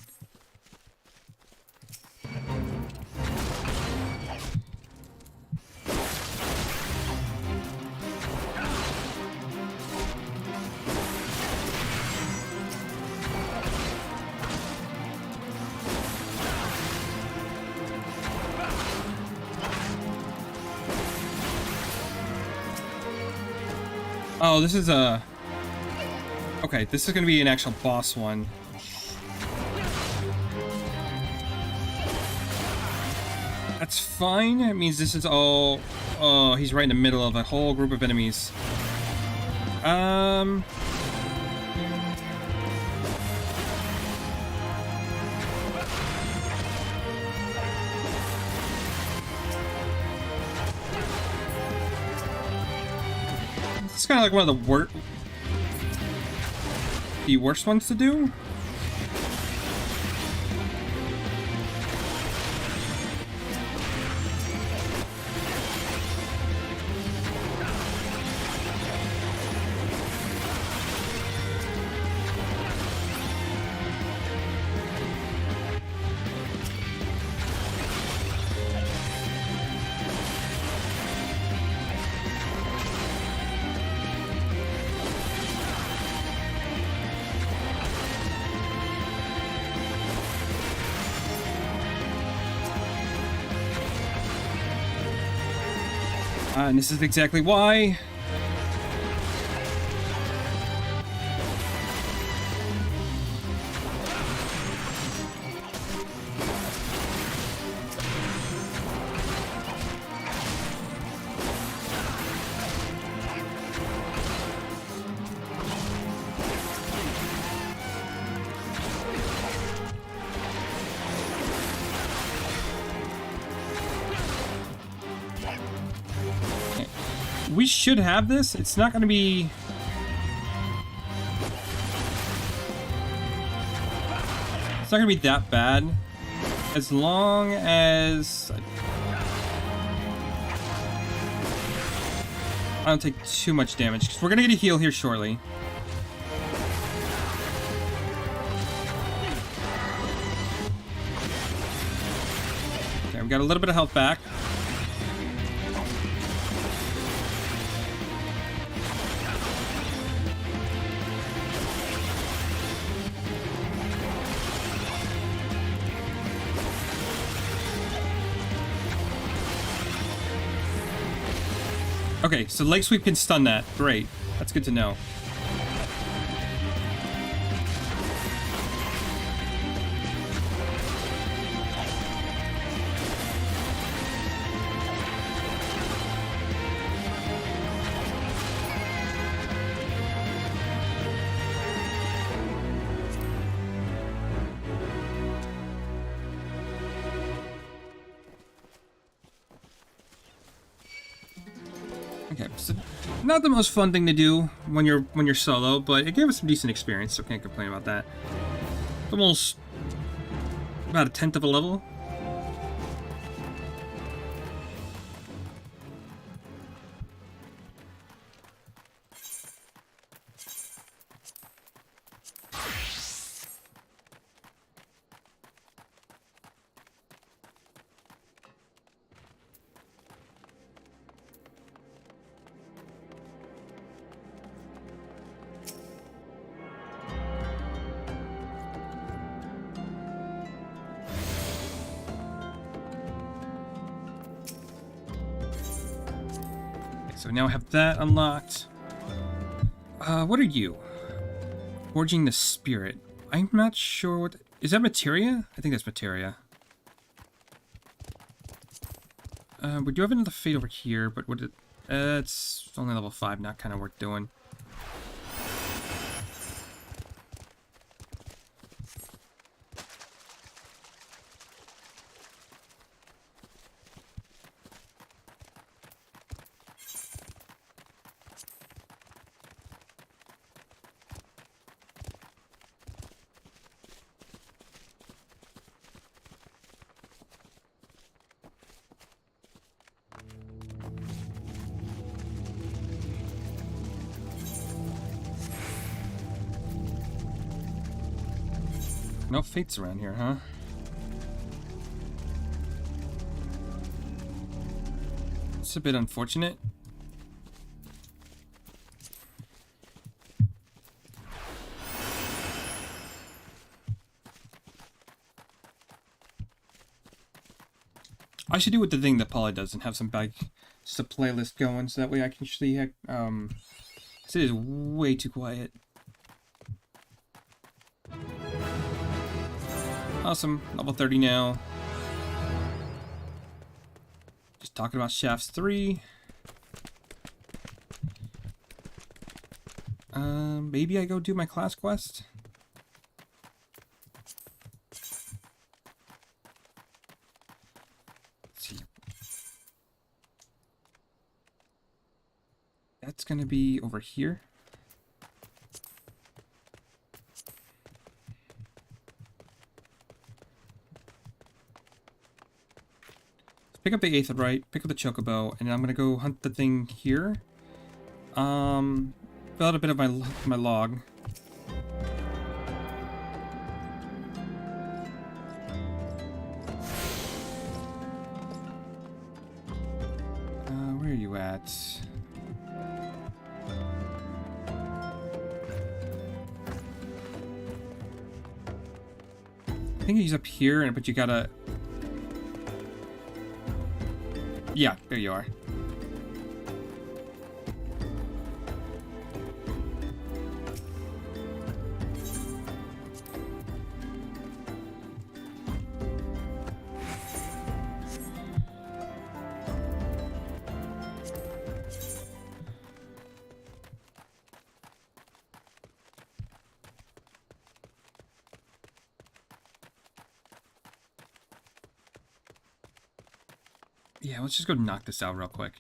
Oh, this is a... Okay, this is going to be an actual boss one. That's fine. It means this is all... Oh, he's right in the middle of a whole group of enemies. It's kind of like one of the worst ones to do. And this is exactly why. We should have this. It's not going to be... It's not going to be that bad. As long as... I don't take too much damage, because we're going to get a heal here shortly. Okay, we got a little bit of health back. Okay, so leg sweep can stun that. Great. That's good to know. Okay, so not the most fun thing to do when you're solo, but it gave us some decent experience, so can't complain about that. Almost about a 10th of a level. So now I have that unlocked. What are you? Forging the Spirit. I'm not sure what... Is that materia? I think that's materia. We do have another fate over here, but what it... it's only level 5, not kind of worth doing. No fates around here, huh? It's a bit unfortunate. I should do what the thing that Polly does and have some just a playlist going so that way I can actually it is way too quiet. Awesome, level 30 now. Just talking about Shafts 3. Maybe I go do my class quest? Let's see. That's gonna be over here. Pick up the Aetherite, pick up the Chocobo, and I'm gonna go hunt the thing here. Fill out a bit of my log. Where are you at? I think he's up here, but you gotta... Yeah, there you are. Yeah, let's just go knock this out real quick.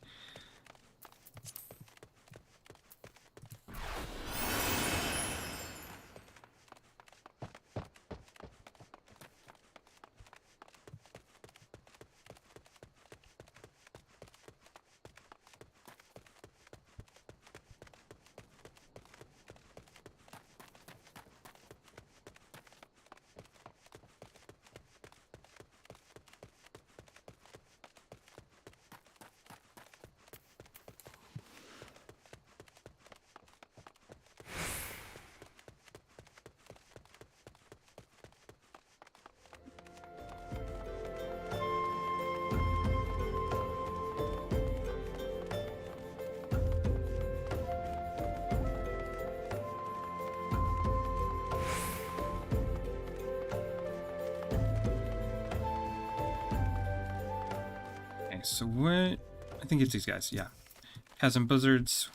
so what... I think it's these guys, yeah. Chasm Buzzards.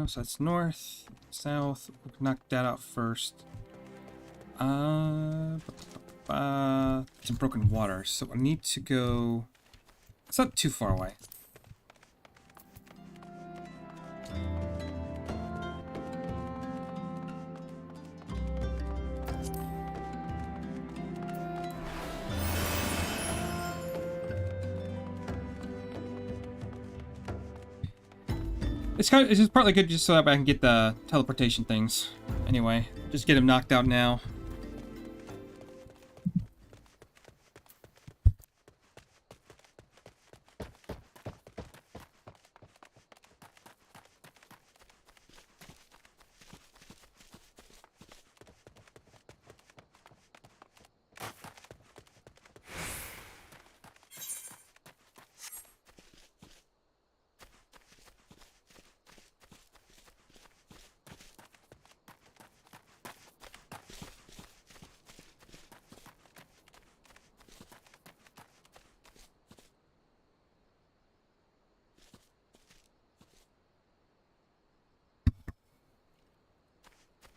So that's north, south. We'll knock that out first. Some broken water, so I need to go... It's not too far away. It's just partly good just so that I can get the teleportation things. Anyway, just get him knocked out now.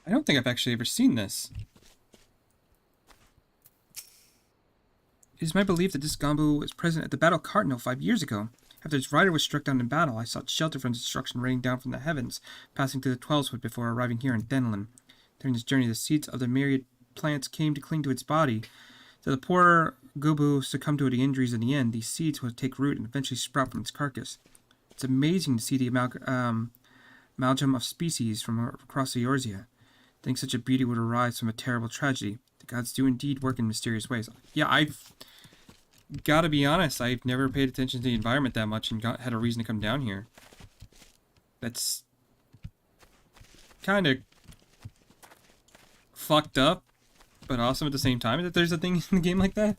I don't think I've actually ever seen this. It is my belief that this Gambu was present at the Battle of Cardinal 5 years ago. After its rider was struck down in battle, I sought shelter from destruction raining down from the heavens, passing through the 12-foot before arriving here in Denlin. During this journey, the seeds of the myriad plants came to cling to its body. Though the poor Gobu succumbed to the injuries in the end, these seeds would take root and eventually sprout from its carcass. It's amazing to see the amalgam of species from across the Eorzea. I think such a beauty would arise from a terrible tragedy. The gods do indeed work in mysterious ways. Yeah, I've got to be honest. I've never paid attention to the environment that much and had a reason to come down here. That's kind of fucked up, but awesome at the same time that there's a thing in the game like that.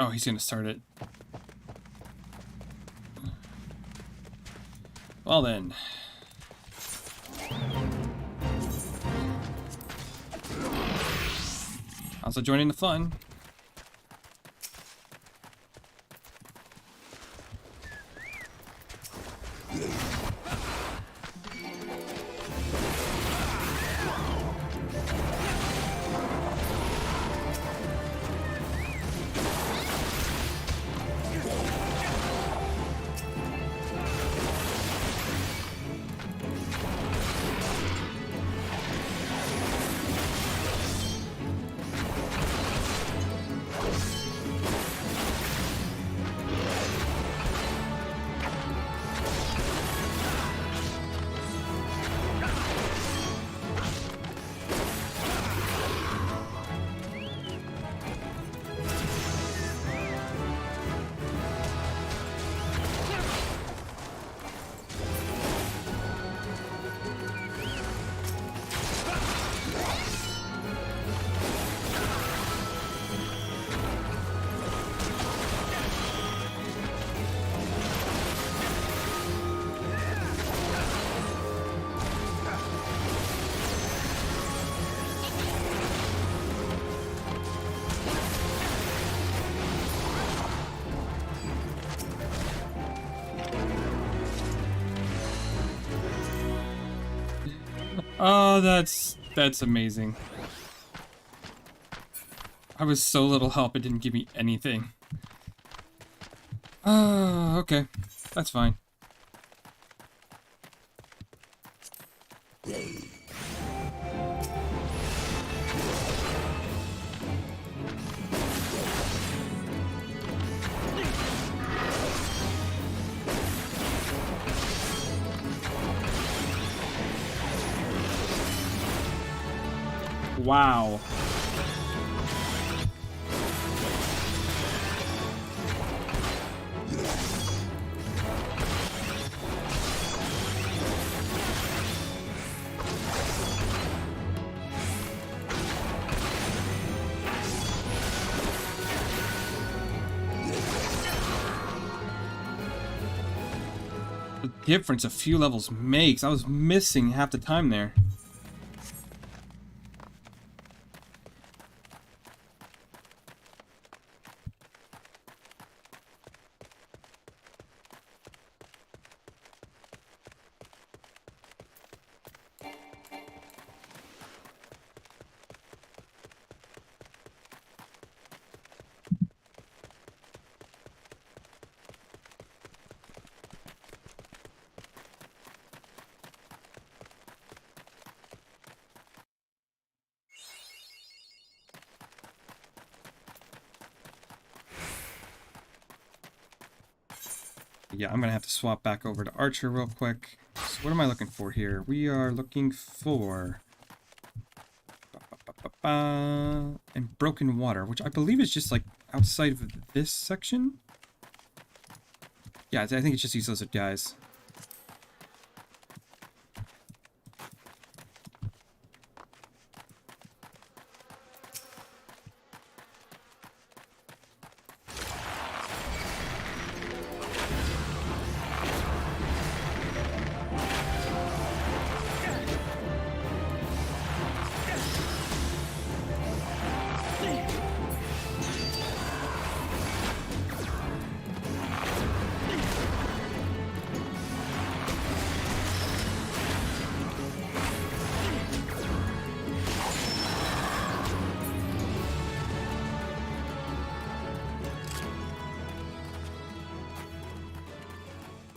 Oh, he's gonna start it. Well then. Also joining the fun. Oh, that's amazing. I was so little help, it didn't give me anything. Oh, okay. That's fine. Wow. The difference a few levels makes. I was missing half the time there. Yeah, I'm gonna have to swap back over to Archer real quick. So what am I looking for here? We are looking for... and Broken Water, which I believe is just like outside of this section. Yeah, I think it's just these lizard guys.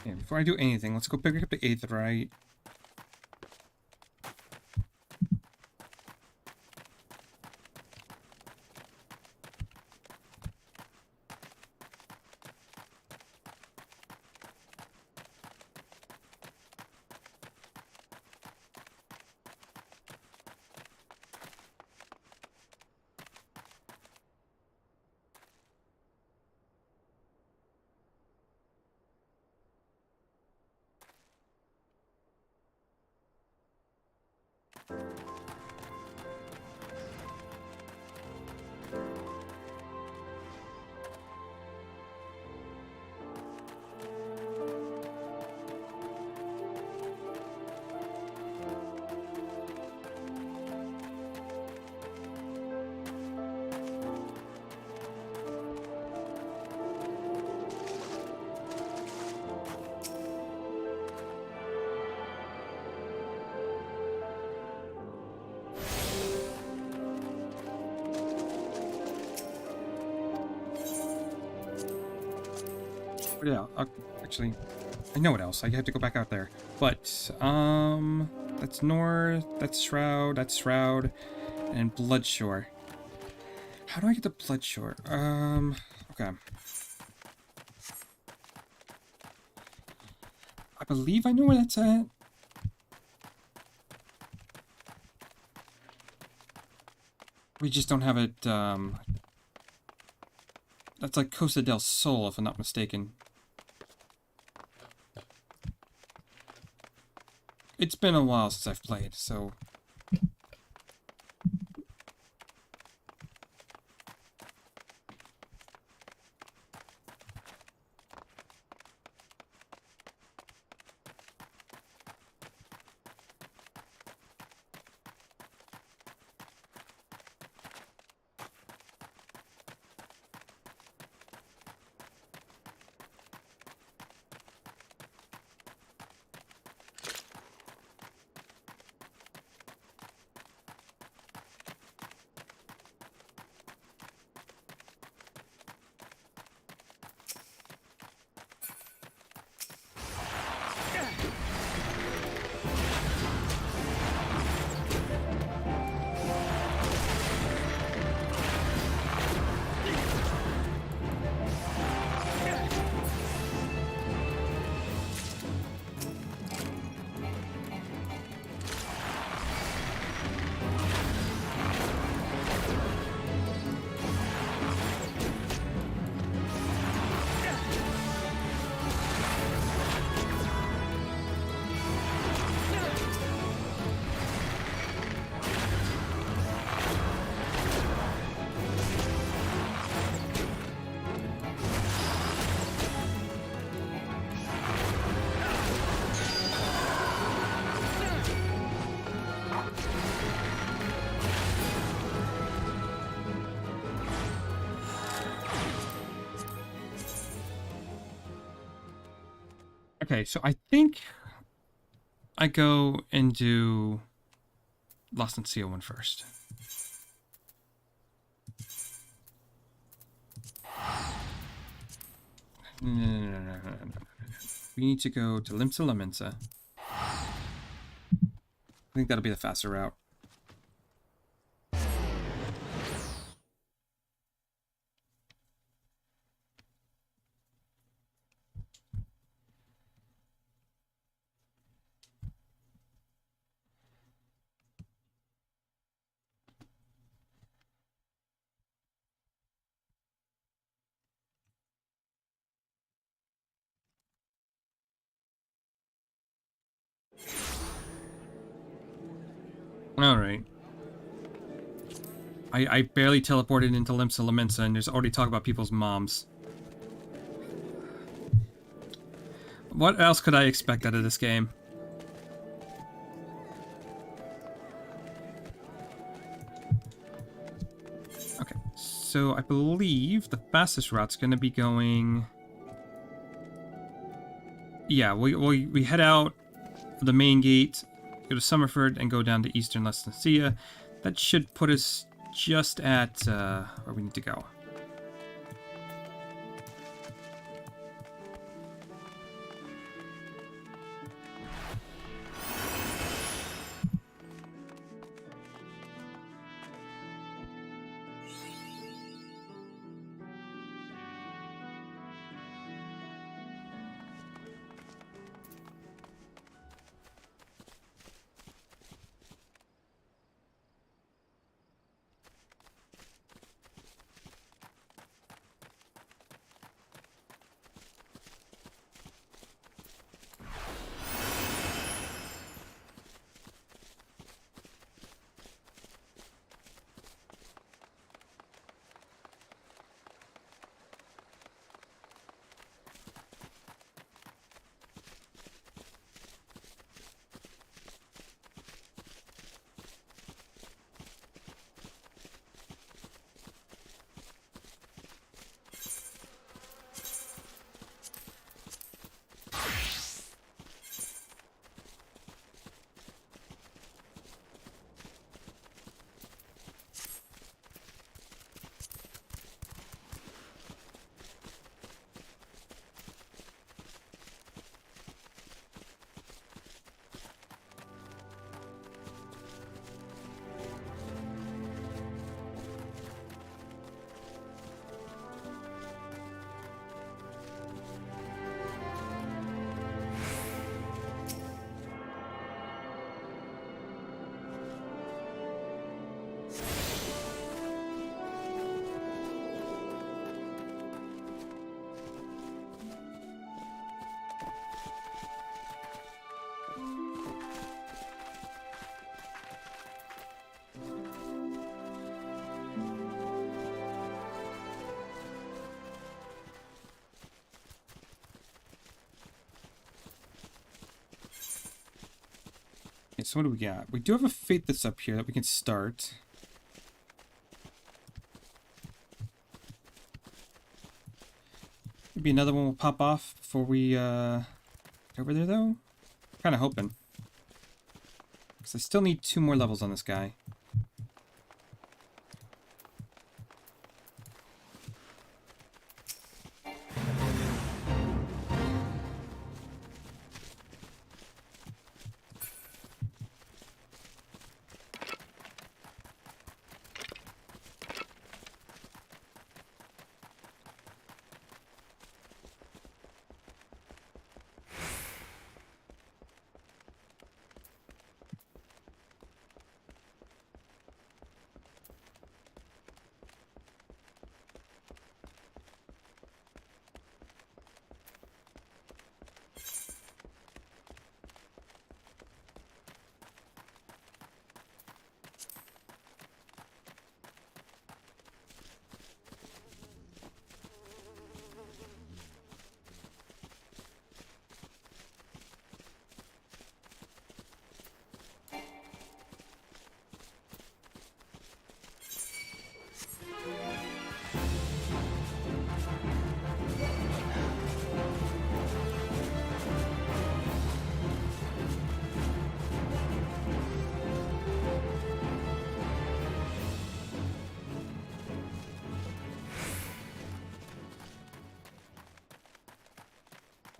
Okay, before I do anything, let's go pick up the Aetherite. Yeah, actually, I know what else. I have to go back out there. But, that's North, that's Shroud, and Bloodshore. How do I get to Bloodshore? Okay. I believe I know where that's at. We just don't have it, that's like Costa del Sol, if I'm not mistaken. It's been a while since I've played, so... Okay, so I think I go and do Lost and Seal one first. No. We need to go to Limsa Lamensa. I think that'll be the faster route. Alright. I barely teleported into Limsa Lamensa and there's already talk about people's moms. What else could I expect out of this game? Okay, so I believe the fastest route's gonna be going... Yeah, we head out the main gate, go to Summerford, and go down to Eastern Lestancia. That should put us just at where we need to go. Okay, so what do we got? We do have a fate that's up here that we can start. Maybe another one will pop off before we get over there, though. Kind of hoping. Because I still need 2 more levels on this guy.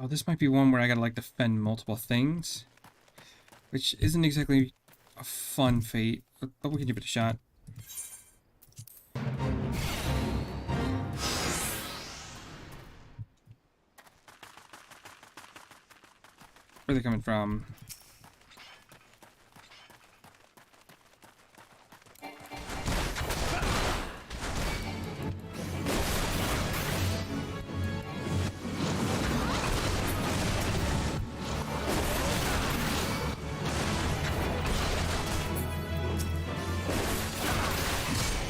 Oh, this might be one where I gotta, like, defend multiple things. Which isn't exactly a fun fate, but we can give it a shot. Where are they coming from?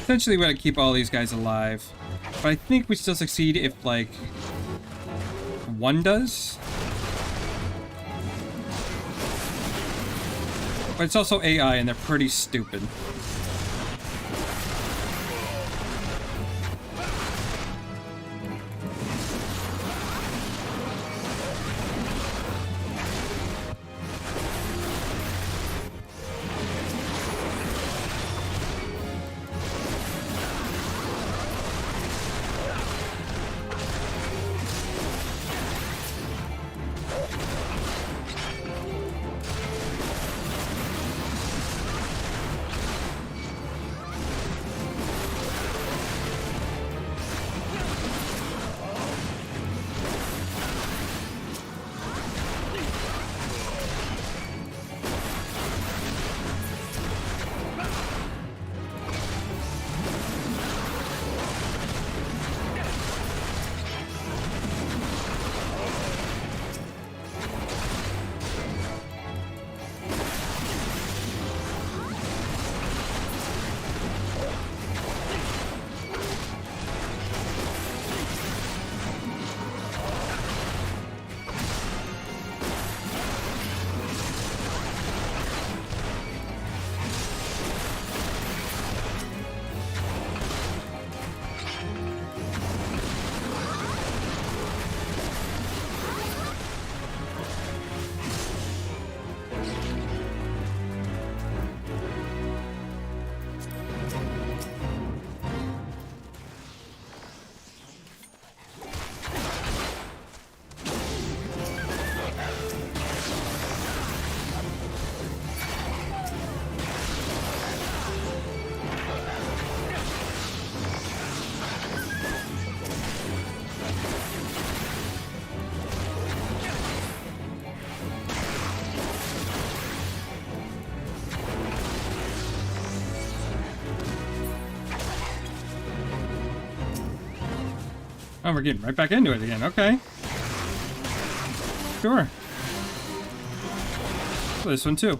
Essentially, we gotta keep all these guys alive. But I think we still succeed if, like, one does. But it's also AI, and they're pretty stupid. Oh, we're getting right back into it again. Okay. Sure. This one too.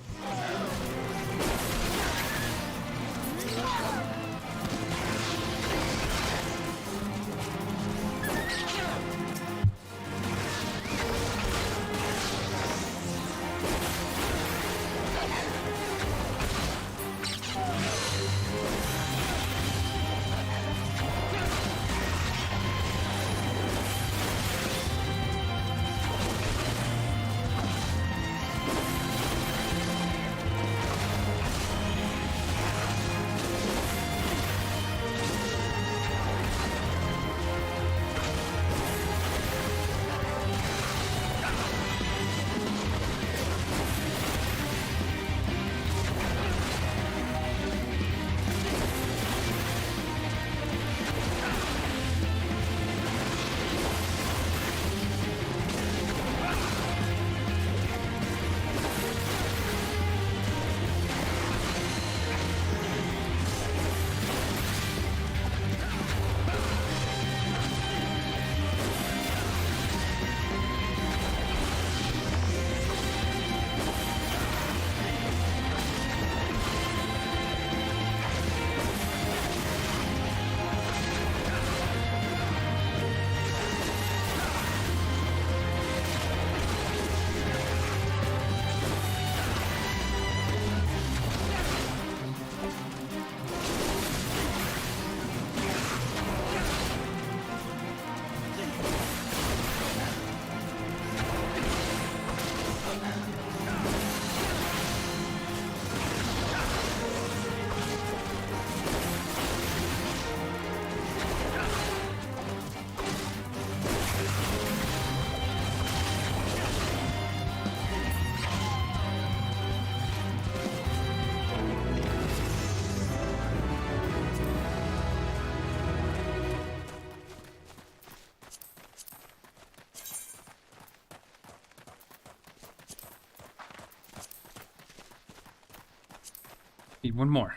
Need one more.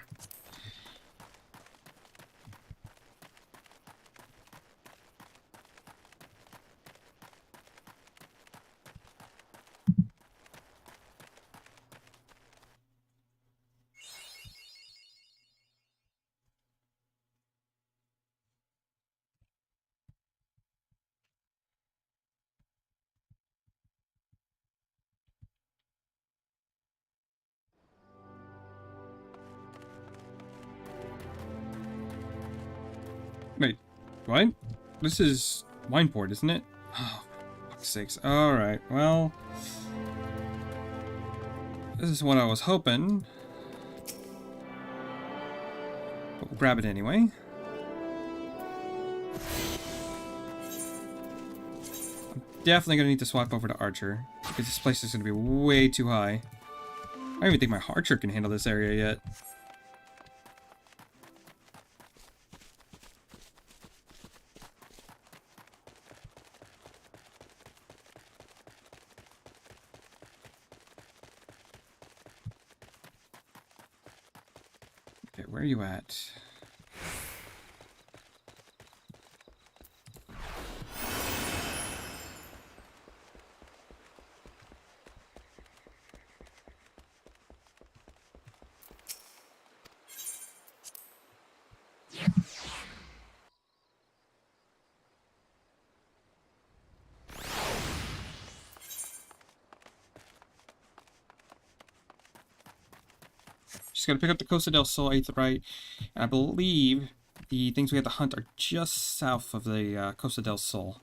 Wait, what? This is Wineport, isn't it? Oh, for fuck's sakes. Alright, well... This is what I was hoping. But we'll grab it anyway. I'm definitely gonna need to swap over to Archer, because this place is gonna be way too high. I don't even think my Archer can handle this area yet. Okay, where are you at? Just gotta pick up the Costa del Sol Aetherite, and I believe the things we have to hunt are just south of the Costa del Sol.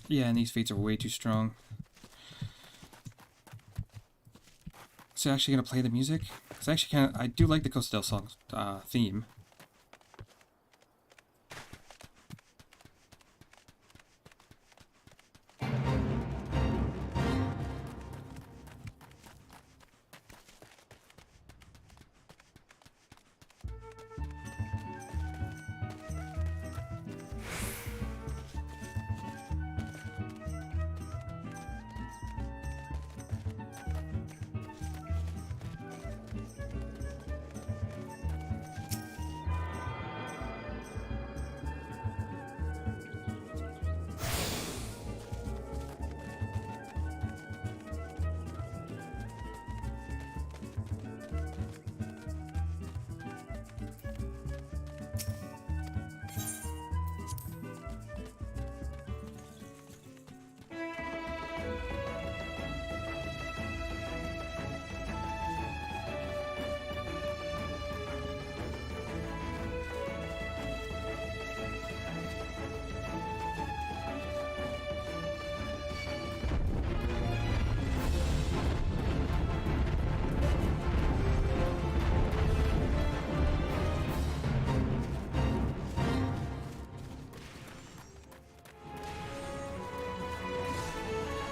Yeah, and these fates are way too strong. So actually gonna play the music? Cause I do like the Costa del Sol theme.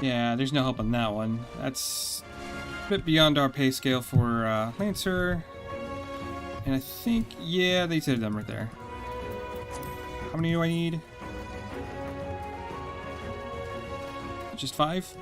Yeah, there's no help on that one. That's a bit beyond our pay scale for Lancer. And I think, yeah, they said them right there. How many do I need? Just 5?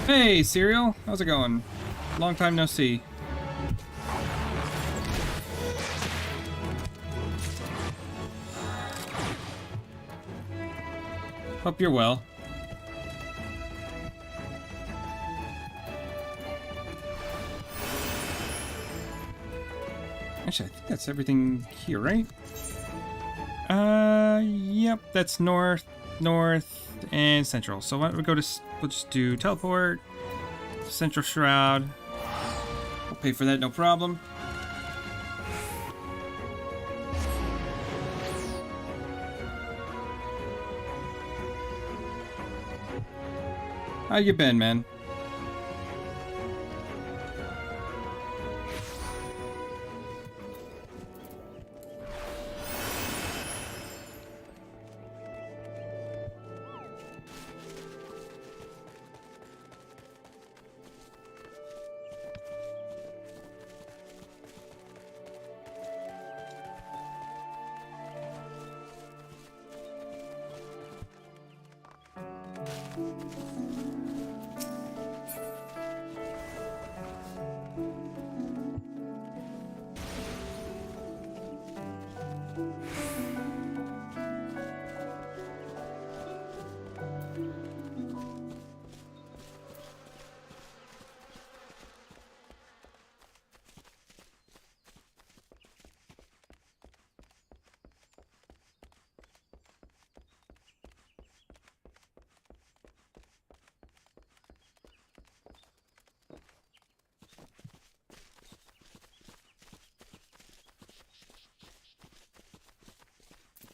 Hey, Serial. How's it going? Long time no see. Hope you're well. Actually, I think that's everything here, right? Yep, that's north, and central. So why don't we go to, we'll just do teleport, central shroud. We'll pay for that, no problem. How you been, man?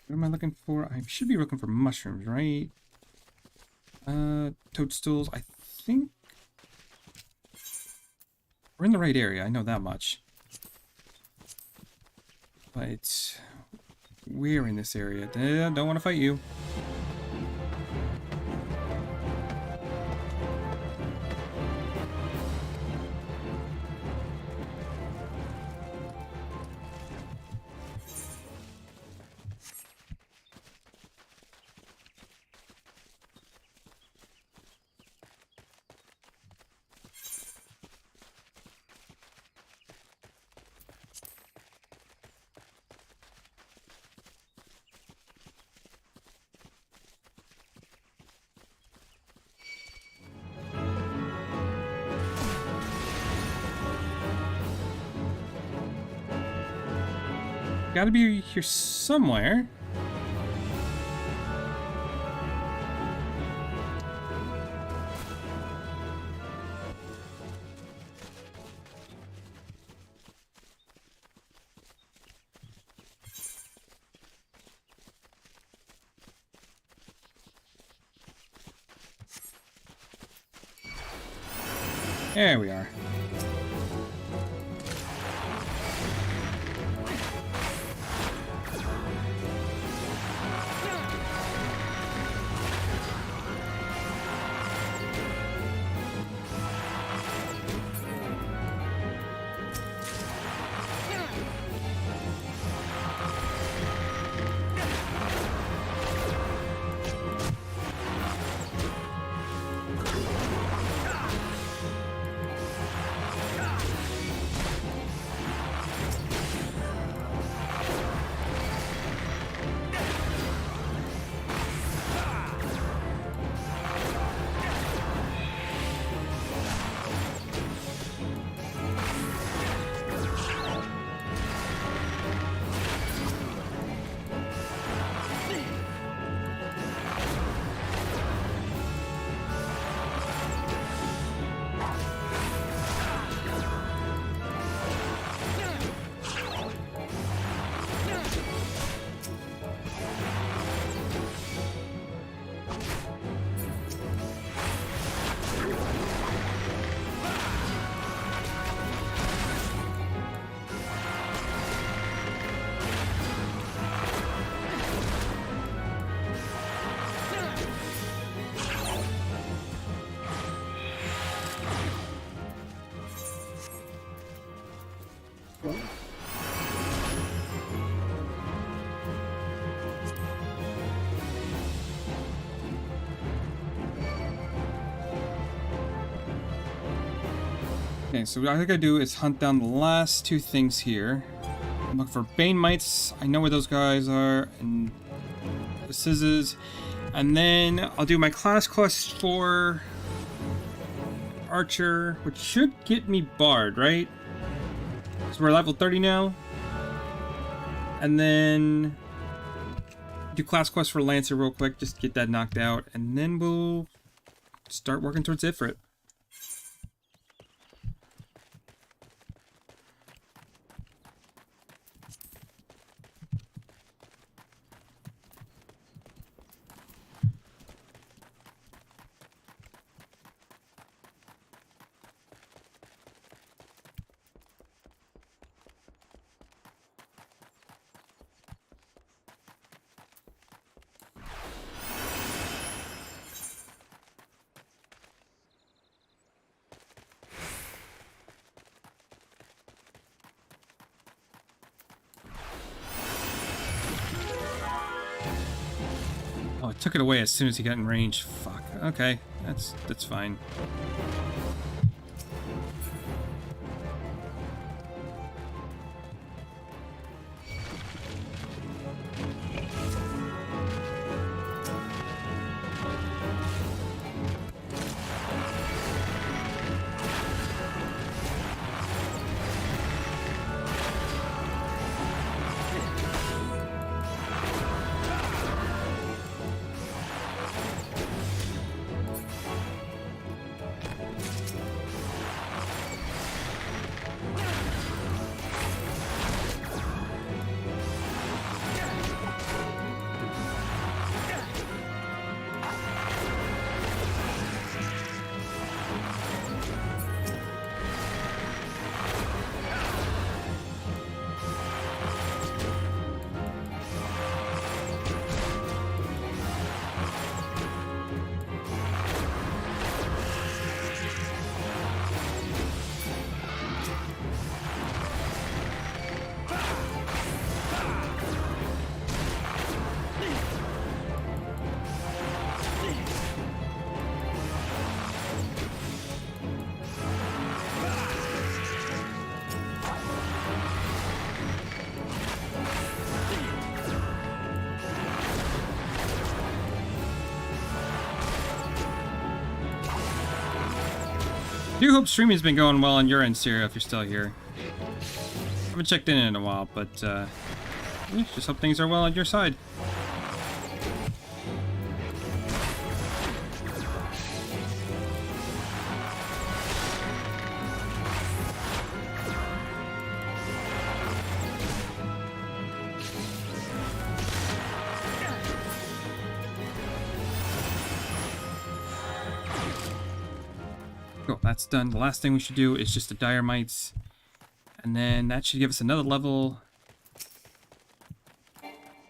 What am I looking for? I should be looking for mushrooms, right? Toadstools. I think we're in the right area. I know that much. But we're in this area. Don't want to fight you. Gotta be here somewhere. There we are. Okay, so what I gotta do is hunt down the last two things here. I'm looking for Bane Mites. I know where those guys are, and the scissors. And then I'll do my class quest for Archer, which should get me Bard, right? So we're level 30 now. And then do class quest for Lancer real quick, just get that knocked out, and then we'll start working towards Ifrit. Oh, it took it away as soon as he got in range. Fuck. Okay, that's fine. I do hope streaming's been going well on your end, Syria, if you're still here. I haven't checked in a while, but yeah, just hope things are well on your side. Cool, that's done. The last thing we should do is just the Dire Mites. And then that should give us another level.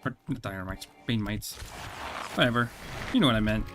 Or not Dire Mites, Bane Mites. Whatever. You know what I meant.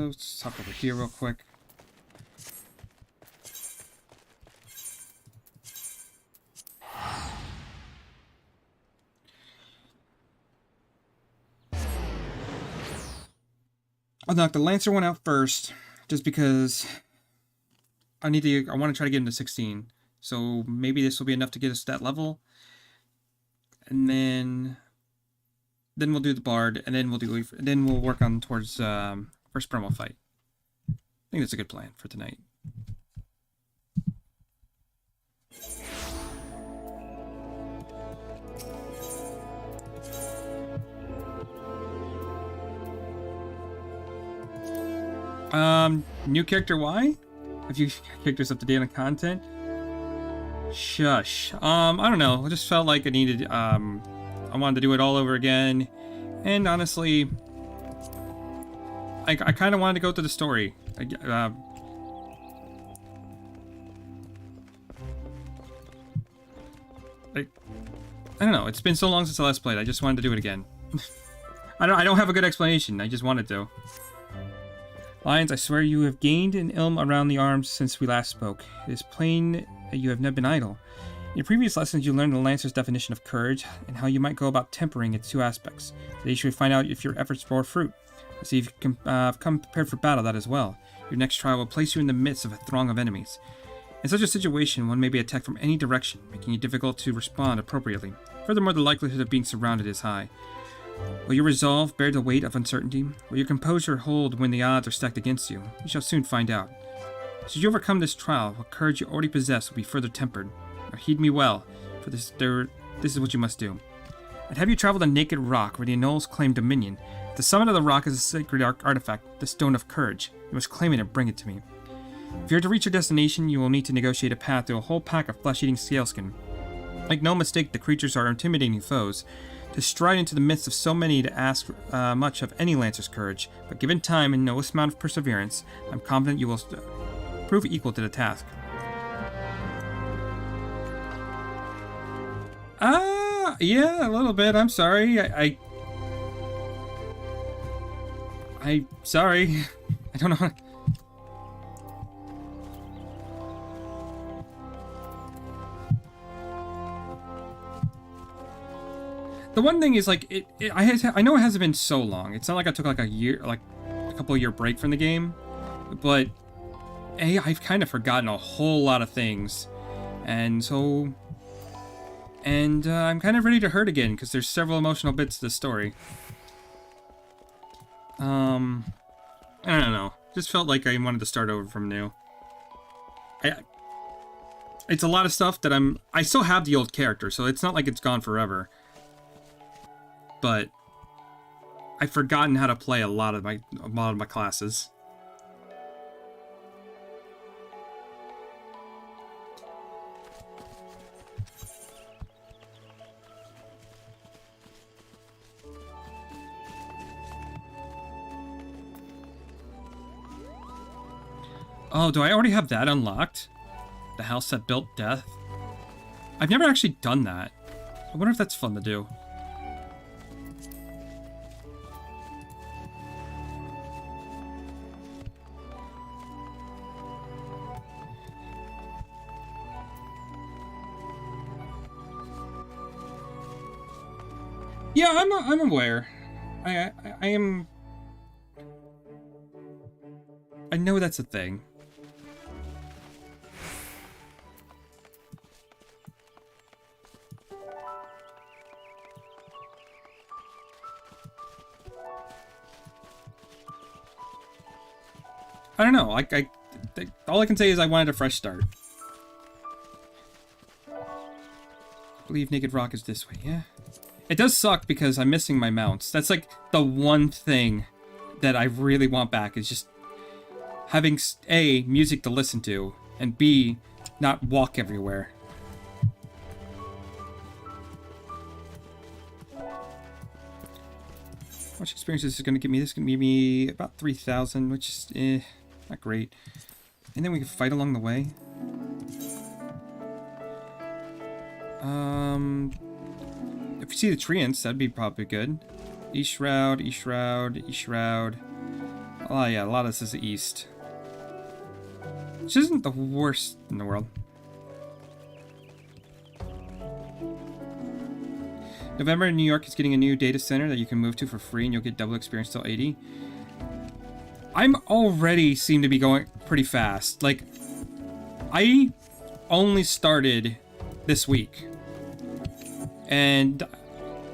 Let's hop over here real quick. I'll knock the Lancer one out first, just because I want to try to get him to 16. So maybe this will be enough to get us to that level. And then we'll do the Bard, and then we'll do Ifrit, and then we'll work on towards first promo fight. I think that's a good plan for tonight. New character why? Have you characters up to date on content? Shush. I don't know. I just felt like I needed, I wanted to do it all over again. And honestly, I kind of wanted to go through the story. I don't know. It's been so long since I last played. I just wanted to do it again. I don't have a good explanation. I just wanted to. Lions, I swear you have gained an ilm around the arms since we last spoke. It is plain that you have never been idle. In your previous lessons, you learned the Lancer's definition of courage and how you might go about tempering its two aspects. Today you should find out if your efforts bore fruit. I see you've come prepared for battle, that as well. Your next trial will place you in the midst of a throng of enemies. In such a situation, one may be attacked from any direction, making it difficult to respond appropriately. Furthermore, the likelihood of being surrounded is high. Will your resolve bear the weight of uncertainty? Will your composure hold when the odds are stacked against you? We shall soon find out. Should you overcome this trial, what courage you already possess will be further tempered. Now heed me well, for this is what you must do. I'd have you travel to Naked Rock, where the Anoles claim dominion. At the summit of the rock is a sacred artifact, the Stone of Courage. You must claim it and bring it to me. If you are to reach your destination, you will need to negotiate a path through a whole pack of flesh-eating scaleskin. Make no mistake, the creatures are intimidating foes. To stride into the midst of so many to ask much of any Lancer's courage, but given time and no amount of perseverance, I'm confident you will prove equal to the task. Yeah, a little bit. I'm sorry. I'm sorry. I don't know. The one thing is, like, I know it hasn't been so long. It's not like I took, like, a couple year break from the game. But, I've kind of forgotten a whole lot of things. And so... And, I'm kind of ready to hurt again, because there's several emotional bits to the story. I don't know. Just felt like I wanted to start over from new. It's a lot of stuff that I still have the old character, so it's not like it's gone forever. But I've forgotten how to play a lot of my classes. Oh, do I already have that unlocked? The house that built death? I've never actually done that. I wonder if that's fun to do. Yeah, I'm aware. I am... I know that's a thing. I don't know. All I can say is I wanted a fresh start. I believe Naked Rock is this way, yeah? It does suck because I'm missing my mounts. That's like the one thing that I really want back, is just having A, music to listen to, and B, not walk everywhere. How much experience is this going to give me? This is going to give me about 3,000, which is not great. And then we can fight along the way. If you see the treants, that'd be probably good. East Shroud, East Shroud, East Shroud. Oh yeah, a lot of this is the east. Which isn't the worst in the world. November in New York is getting a new data center that you can move to for free, and you'll get double experience till 80. I'm already seem to be going pretty fast. Like, I only started this week. And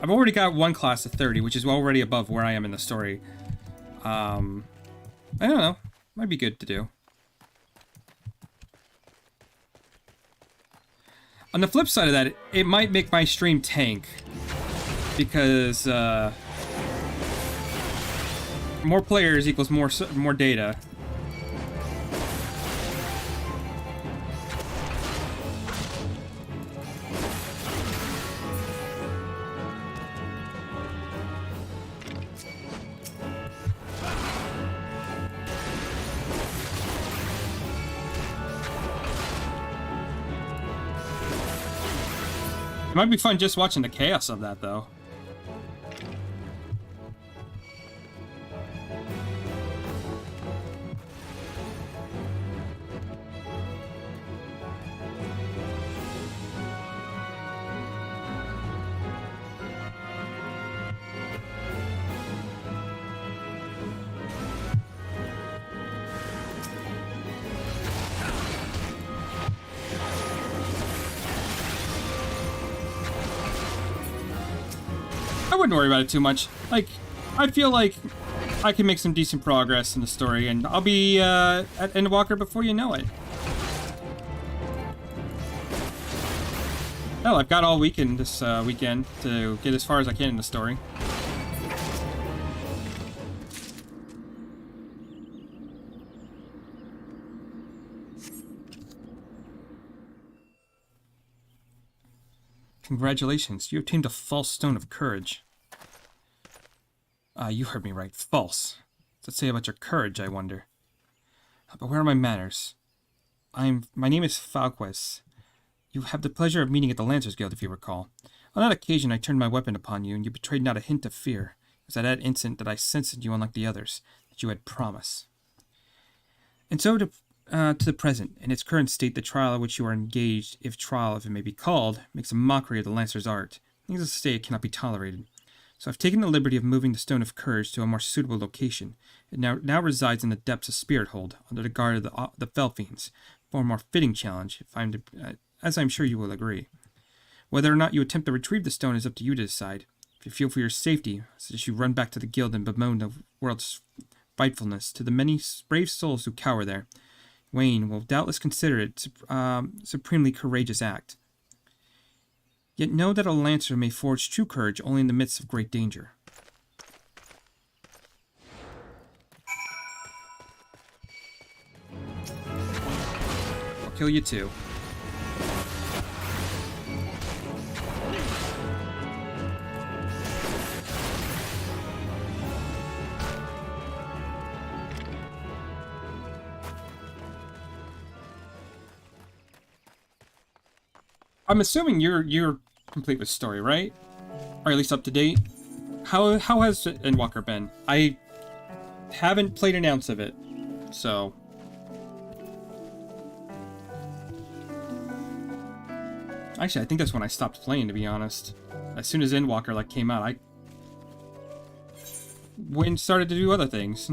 I've already got one class of 30, which is already above where I am in the story. I don't know. Might be good to do. On the flip side of that, it might make my stream tank. Because, more players equals more data. It might be fun just watching the chaos of that, though. I wouldn't worry about it too much. Like, I feel like I can make some decent progress in the story, and I'll be at Endwalker before you know it. Hell, I've got all weekend this weekend to get as far as I can in the story. Congratulations, you obtained a false stone of courage. You heard me right, false. What's that say about your courage, I wonder? But where are my manners? My name is Falquez. You have the pleasure of meeting at the Lancers Guild, if you recall. On that occasion, I turned my weapon upon you, and you betrayed not a hint of fear. It was at that instant that I sensed in you, unlike the others, that you had promise. And so to the present, in its current state, the trial at which you are engaged, if trial if it may be called, makes a mockery of the Lancer's art. Needless to say, it cannot be tolerated. So I've taken the liberty of moving the Stone of Courage to a more suitable location. It now resides in the depths of Spirit Hold, under the guard of the Fell Fiends, for a more fitting challenge, as I'm sure you will agree. Whether or not you attempt to retrieve the stone is up to you to decide. If you feel for your safety, I suggest you run back to the guild and bemoan the world's frightfulness to the many brave souls who cower there. Wayne will doubtless consider it supremely courageous act. Yet know that a lancer may forge true courage only in the midst of great danger. I'll kill you too. I'm assuming you're complete with story, right? Or at least up to date. How has Endwalker been? I haven't played an ounce of it, so. Actually, I think that's when I stopped playing, to be honest. As soon as Endwalker came out, I went and started to do other things.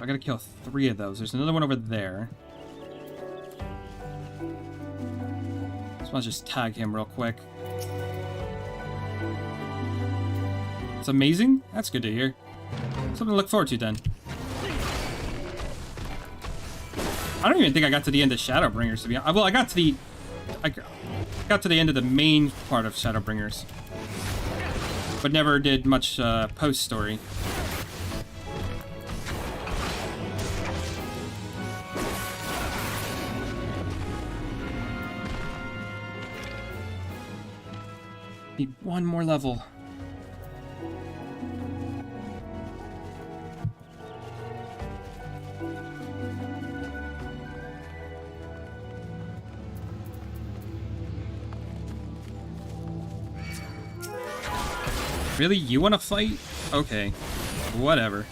I gotta kill 3 of those. There's another one over there. So I'll just tag him real quick. It's amazing? That's good to hear. Something to look forward to then. I don't even think I got to the end of Shadowbringers, to be honest. Well, I got to the end of the main part of Shadowbringers. But never did much post-story. Need one more level. Really? You want to fight? Okay. Whatever.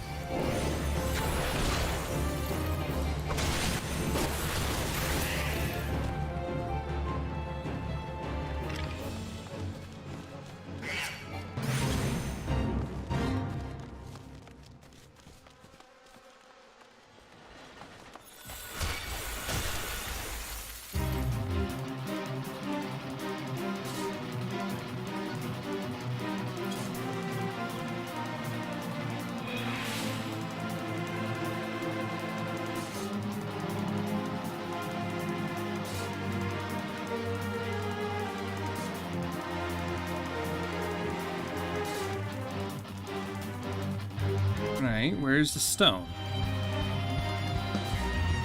Alright, where's the stone?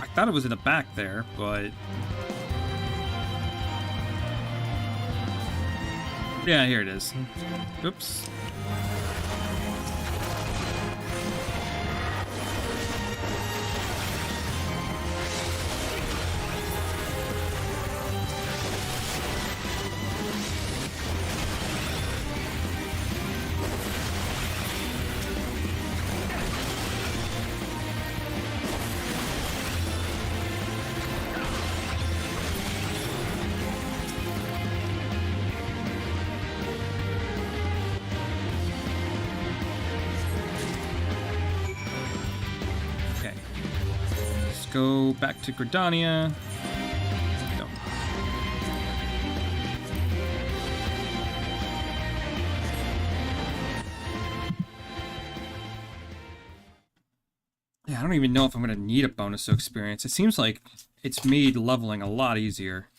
I thought it was in the back there, but... yeah, here it is. Oops. Go back to Gridania. No. Yeah, I don't even know if I'm going to need a bonus to experience. It seems like it's made leveling a lot easier.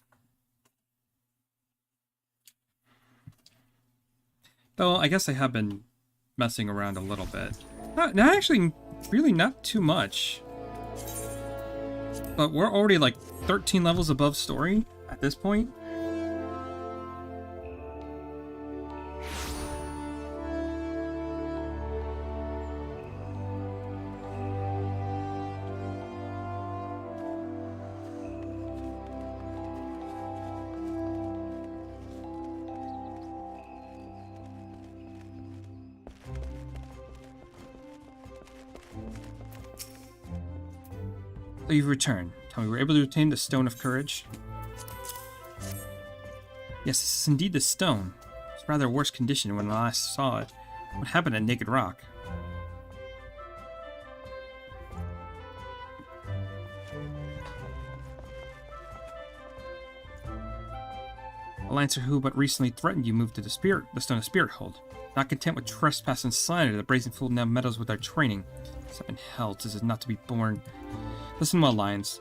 Though, I guess I have been messing around a little bit. Not actually, really not too much. But we're already like 13 levels above story at this point. So you've returned. Tell me, were you able to obtain the Stone of Courage? Yes, this is indeed the stone. It's rather worse condition when I last saw it. What happened at Naked Rock? A Lancer who but recently threatened you moved to the Stone of Spirit Hold. Not content with trespass and slander, the brazen fool now meddles with our training. Seven hells, this is not to be borne. Listen well, Lions.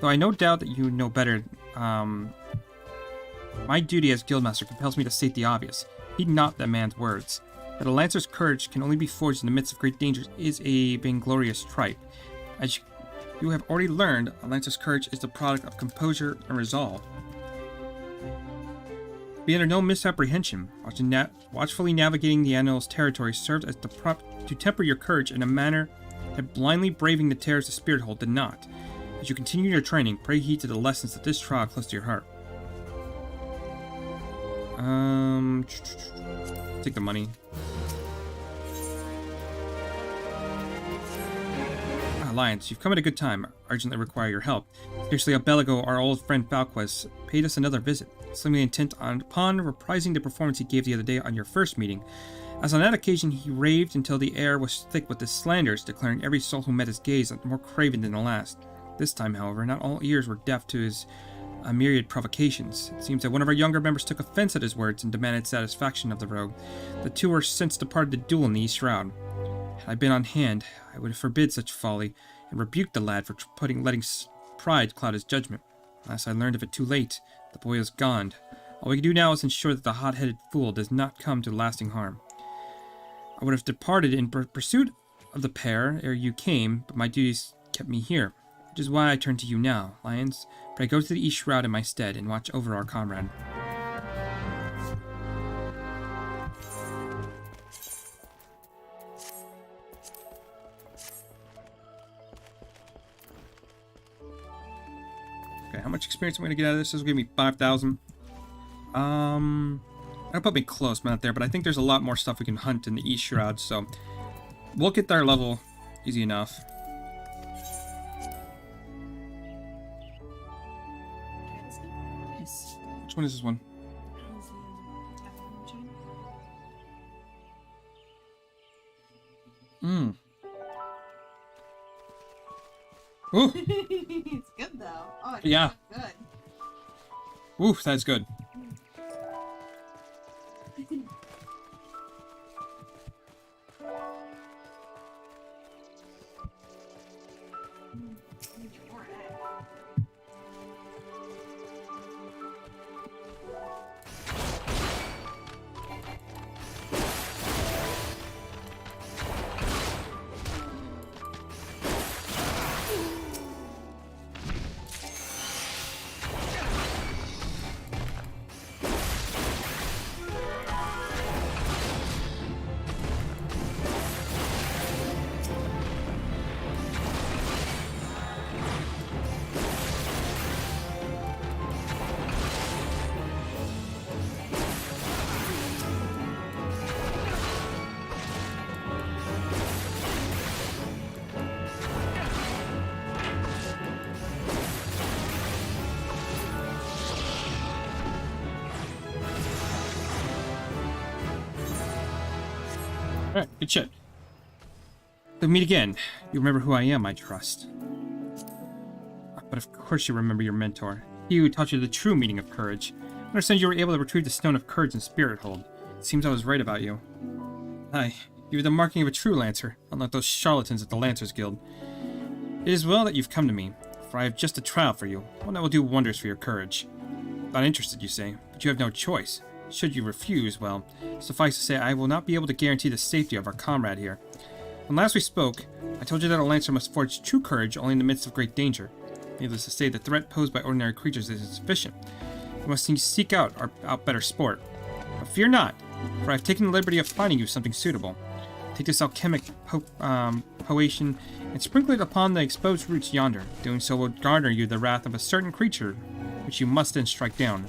Though I no doubt that you know better, my duty as Guildmaster compels me to state the obvious. Heed not that man's words. That a Lancer's courage can only be forged in the midst of great dangers is a vainglorious tripe. As you have already learned, a Lancer's courage is the product of composure and resolve. Be under no misapprehension. Watchfully navigating the Animal's territory serves as the prop to temper your courage in a manner that blindly braving the terrors of Spirit Hold did not. As you continue your training, pray heed to the lessons that this trial close to your heart. Take the money. Alliance, you've come at a good time. I urgently require your help. Scarcely a bell ago, our old friend Falquez paid us another visit, seemingly intent upon reprising the performance he gave the other day on your first meeting. As on that occasion, he raved until the air was thick with his slanders, declaring every soul who met his gaze more craven than the last. This time, however, not all ears were deaf to his myriad provocations. It seems that one of our younger members took offense at his words and demanded satisfaction of the rogue. The two were since departed to duel in the East Shroud. Had I been on hand, I would have forbid such folly, and rebuked the lad for letting pride cloud his judgment. Alas, I learned of it too late. The boy is gone. All we can do now is ensure that the hot-headed fool does not come to lasting harm. I would have departed in pursuit of the pair ere you came, but my duties kept me here, which is why I turn to you now. Lions, pray go to the East Shroud in my stead and watch over our comrade. Okay, how much experience am I going to get out of this? This will give me 5,000. That'll put me close, but not there. But I think there's a lot more stuff we can hunt in the East Shroud, so we'll get their level easy enough. Yes. Which one is this one? Mmm. Ooh. It's good though. Oh, it's Yeah. good. Oof, that's good. Alright, good shit. So meet again. You remember who I am, I trust. But of course you remember your mentor. He who taught you the true meaning of courage. I understand you were able to retrieve the Stone of Courage and Spirit Hold. It seems I was right about you. Aye, you were the marking of a true Lancer, unlike those charlatans at the Lancers Guild. It is well that you've come to me, for I have just a trial for you, one that will do wonders for your courage. Not interested, you say, but you have no choice. Should you refuse, well, suffice to say I will not be able to guarantee the safety of our comrade here. When last we spoke, I told you that a Lancer must forge true courage only in the midst of great danger. Needless to say, the threat posed by ordinary creatures is insufficient. You must seek out better sport. But fear not, for I have taken the liberty of finding you something suitable. Take this alchemic potion and sprinkle it upon the exposed roots yonder. Doing so will garner you the wrath of a certain creature, which you must then strike down.